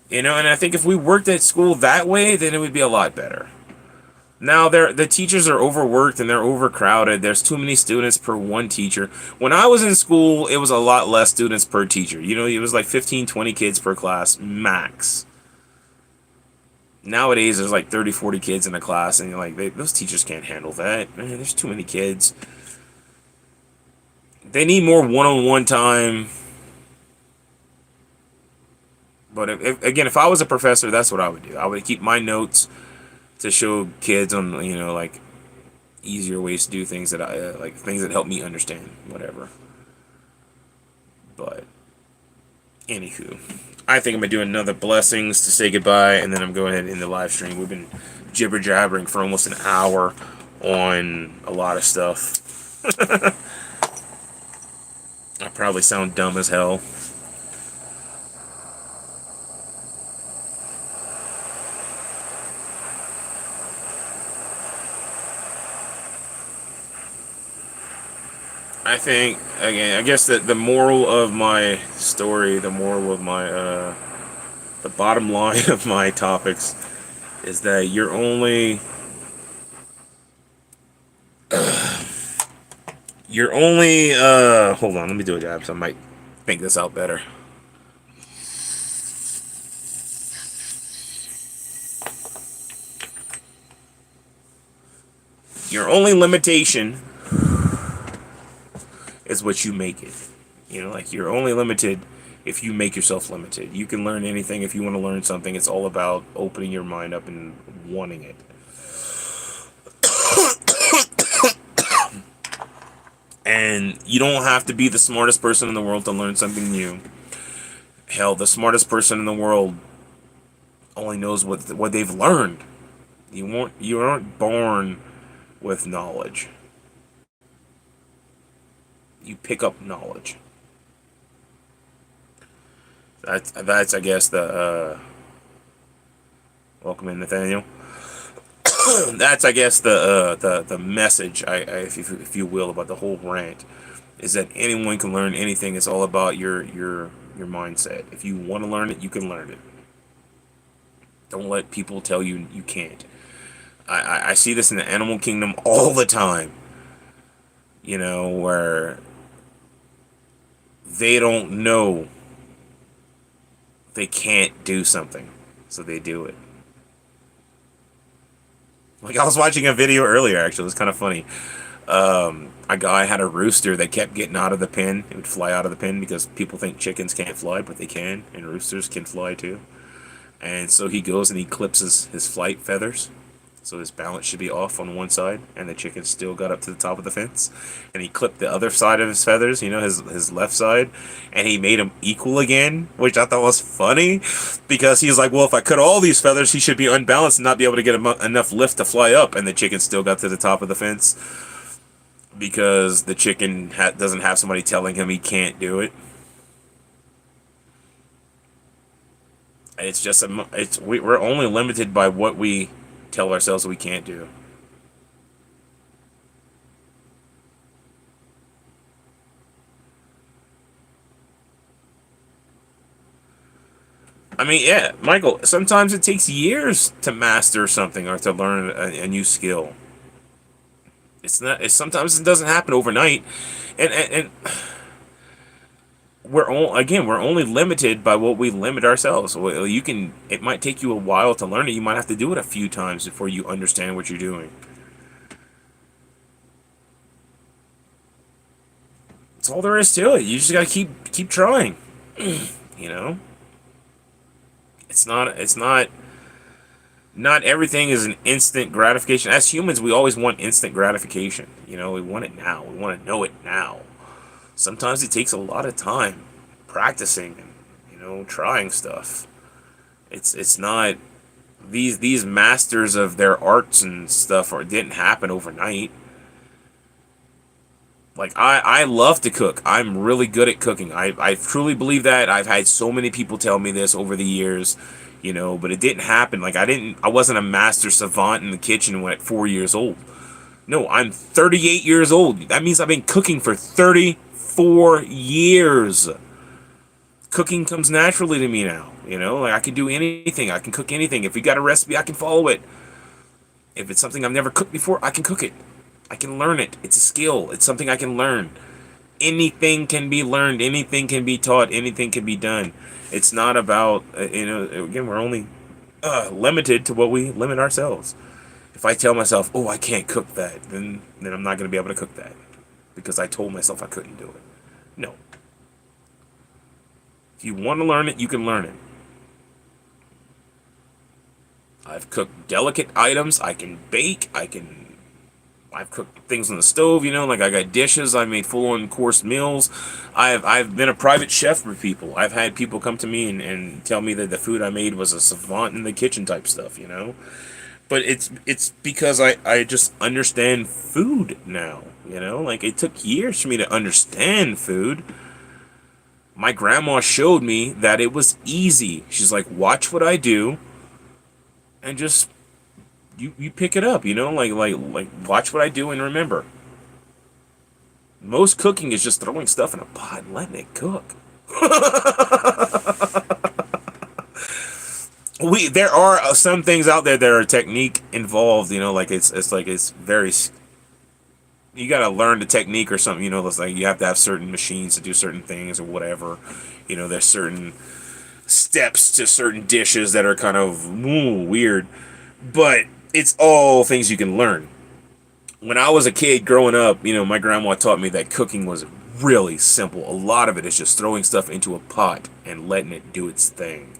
You know, and I think if we worked at school that way, then it would be a lot better. Now the teachers are overworked and they're overcrowded. There's too many students per one teacher. When I was in school, it was a lot less students per teacher. You know, it was like 15, 20 kids per class max. Nowadays, there's like 30, 40 kids in a class, and you're like, those teachers can't handle that. Man, there's too many kids. They need more one-on-one time. But again, if I was a professor, that's what I would do. I would keep my notes to show kids on, you know, like easier ways to do things that I like, things that help me understand whatever. But anywho, I think I'm gonna do another blessings to say goodbye, and then I'm going ahead in the live stream. We've been jibber jabbering for almost an hour on a lot of stuff. I probably sound dumb as hell. I think, again, I guess that the moral of my story, the moral of my, the bottom line of my topics is that hold on, let me do a jab so I might think this out better. Your only limitation is what you make it. You know, like, you're only limited if you make yourself limited. You can learn anything if you want to learn something. It's all about opening your mind up and wanting it. And you don't have to be the smartest person in the world to learn something new. Hell, the smartest person in the world only knows what they've learned. You aren't born with knowledge. You pick up knowledge. That's I guess the welcome in, Nathaniel. That's I guess the message, if you will, about the whole rant, is that anyone can learn anything. It's all about your mindset. If you want to learn it, you can learn it. Don't let people tell you you can't. I see this in the animal kingdom all the time. You know, where they don't know they can't do something, so they do it. Like, I was watching a video earlier, actually. It was kind of funny. A guy had a rooster that kept getting out of the pen. It would fly out of the pen because people think chickens can't fly, but they can, and roosters can fly too. And so he goes and he clips his flight feathers. So his balance should be off on one side, and the chicken still got up to the top of the fence. And he clipped the other side of his feathers, you know, his left side, and he made them equal again, which I thought was funny, because he's like, well, if I cut all these feathers, he should be unbalanced and not be able to get enough lift to fly up. And the chicken still got to the top of the fence because the chicken doesn't have somebody telling him he can't do it. It's just we're only limited by what we tell ourselves we can't do. I mean, yeah, Michael, sometimes it takes years to master something or to learn a new skill. Sometimes it doesn't happen overnight. And we're only limited by what we limit ourselves. Well, it might take you a while to learn it. You might have to do it a few times before you understand what you're doing. That's all there is to it. You just gotta keep trying. You know, not everything is an instant gratification. As humans, we always want instant gratification. You know, we want it now. We want to know it now. Sometimes it takes a lot of time practicing and, you know, trying stuff. It's not these masters of their arts and stuff didn't happen overnight. Like, I love to cook. I'm really good at cooking. I truly believe that. I've had so many people tell me this over the years, you know, but it didn't happen. Like, I wasn't a master savant in the kitchen when at 4 years old. No, I'm 38 years old. That means I've been cooking for 34 years. Cooking comes naturally to me now. You know, like I can do anything. I can cook anything. If we got a recipe, I can follow it. If it's something I've never cooked before, I can cook it. I can learn it. It's a skill. It's something I can learn. Anything can be learned. Anything can be taught. Anything can be done. It's not about, again, we're only limited to what we limit ourselves. If I tell myself, oh, I can't cook that, then I'm not going to be able to cook that because I told myself I couldn't do it. No. If you want to learn it, you can learn it. I've cooked delicate items. I can bake. I've cooked things on the stove, like I got dishes. I made full-on course meals. I've been a private chef for people. I've had people come to me and tell me that the food I made was a savant in the kitchen type stuff. But it's because I just understand food now, Like it took years for me to understand food. My grandma showed me that it was easy. She's like, watch what I do and just you pick it up, like watch what I do and remember. Most cooking is just throwing stuff in a pot and letting it cook. There are some things out there that are technique involved, like it's very, you gotta learn the technique or something, it's like you have to have certain machines to do certain things or whatever. There's certain steps to certain dishes that are kind of weird, but it's all things you can learn. When I was a kid growing up, my grandma taught me that cooking was really simple. A lot of it is just throwing stuff into a pot and letting it do its thing.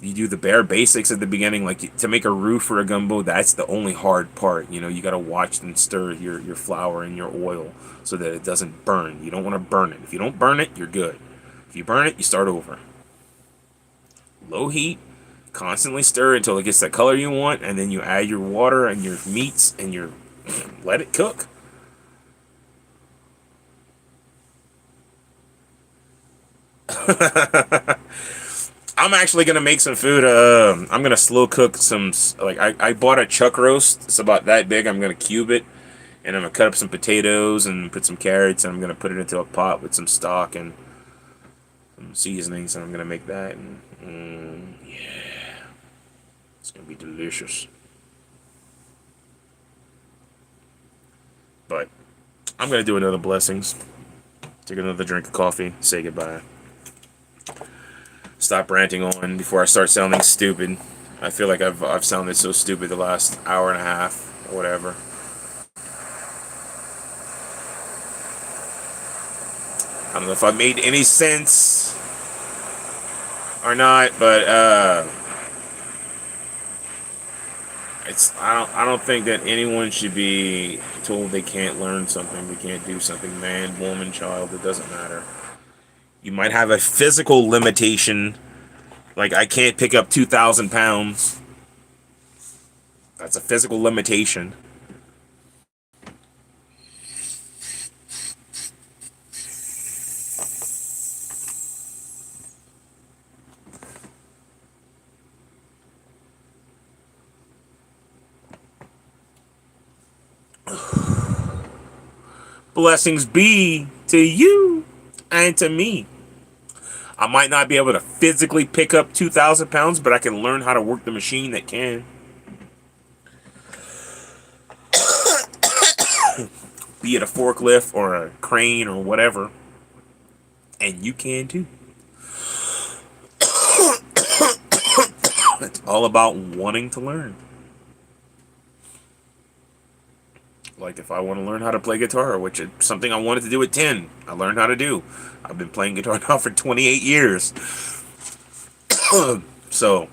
You do the bare basics at the beginning, like to make a roux for a gumbo, that's the only hard part. You got to watch and stir your flour and your oil so that it doesn't burn. You don't want to burn it. If you don't burn it, you're good. If you burn it, you start over. Low heat, constantly stir until it gets that color you want, and then you add your water and your meats and let it cook. I'm actually gonna make some food. I'm gonna slow cook some. Like I bought a chuck roast. It's about that big. I'm gonna cube it, and I'm gonna cut up some potatoes and put some carrots, and I'm gonna put it into a pot with some stock and some seasonings, and I'm gonna make that. And yeah, it's gonna be delicious. But I'm gonna do another blessings. Take another drink of coffee. Say goodbye. Stop ranting on before I start sounding stupid. I feel like I've sounded so stupid the last hour and a half or whatever. I don't know if I made any sense or not, but I don't think that anyone should be told they can't learn something, they can't do something. Man, woman, child, it doesn't matter. You might have a physical limitation, like I can't pick up 2,000 pounds. That's a physical limitation. Blessings be to you and to me. I might not be able to physically pick up 2,000 pounds, but I can learn how to work the machine that can. Be it a forklift or a crane or whatever. And you can too. It's all about wanting to learn. Like if I want to learn how to play guitar, which is something I wanted to do at 10, I learned how to do. I've been playing guitar now for 28 years. So,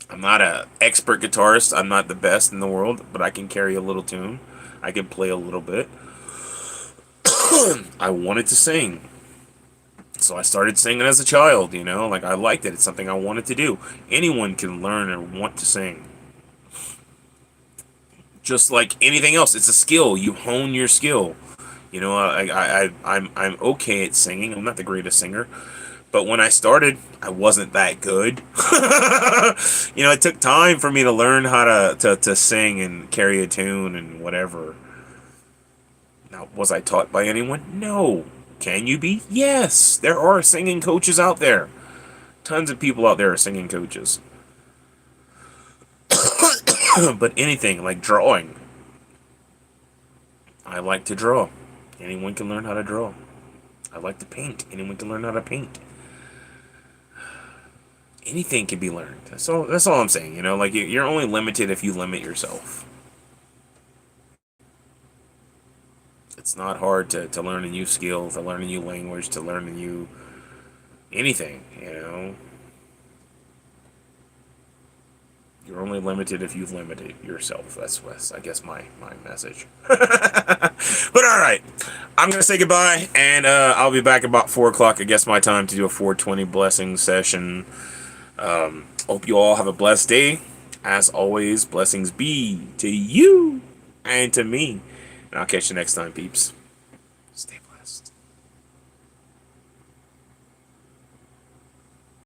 I'm not an expert guitarist. I'm not the best in the world, but I can carry a little tune. I can play a little bit. I wanted to sing. So I started singing as a child, like I liked it. It's something I wanted to do. Anyone can learn or want to sing. Just like anything else, it's a skill. You hone your skill. I'm okay at singing. I'm not the greatest singer, but when I started, I wasn't that good. It took time for me to learn how to sing and carry a tune and whatever. Now, was I taught by anyone? No. Can you be? Yes, there are singing coaches out there. Tons of people out there are singing coaches. But anything like drawing, I like to draw. Anyone can learn how to draw. I like to paint. Anyone can learn how to paint. Anything can be learned. That's all I'm saying. Like you're only limited if you limit yourself. It's not hard to learn a new skill, to learn a new language, to learn a new anything. You're only limited if you limit it yourself. That's I guess my message. But all right, I'm gonna say goodbye, and I'll be back about 4 o'clock. I guess my time to do a 420 blessing session. Hope you all have a blessed day. As always, blessings be to you and to me. And I'll catch you next time, peeps.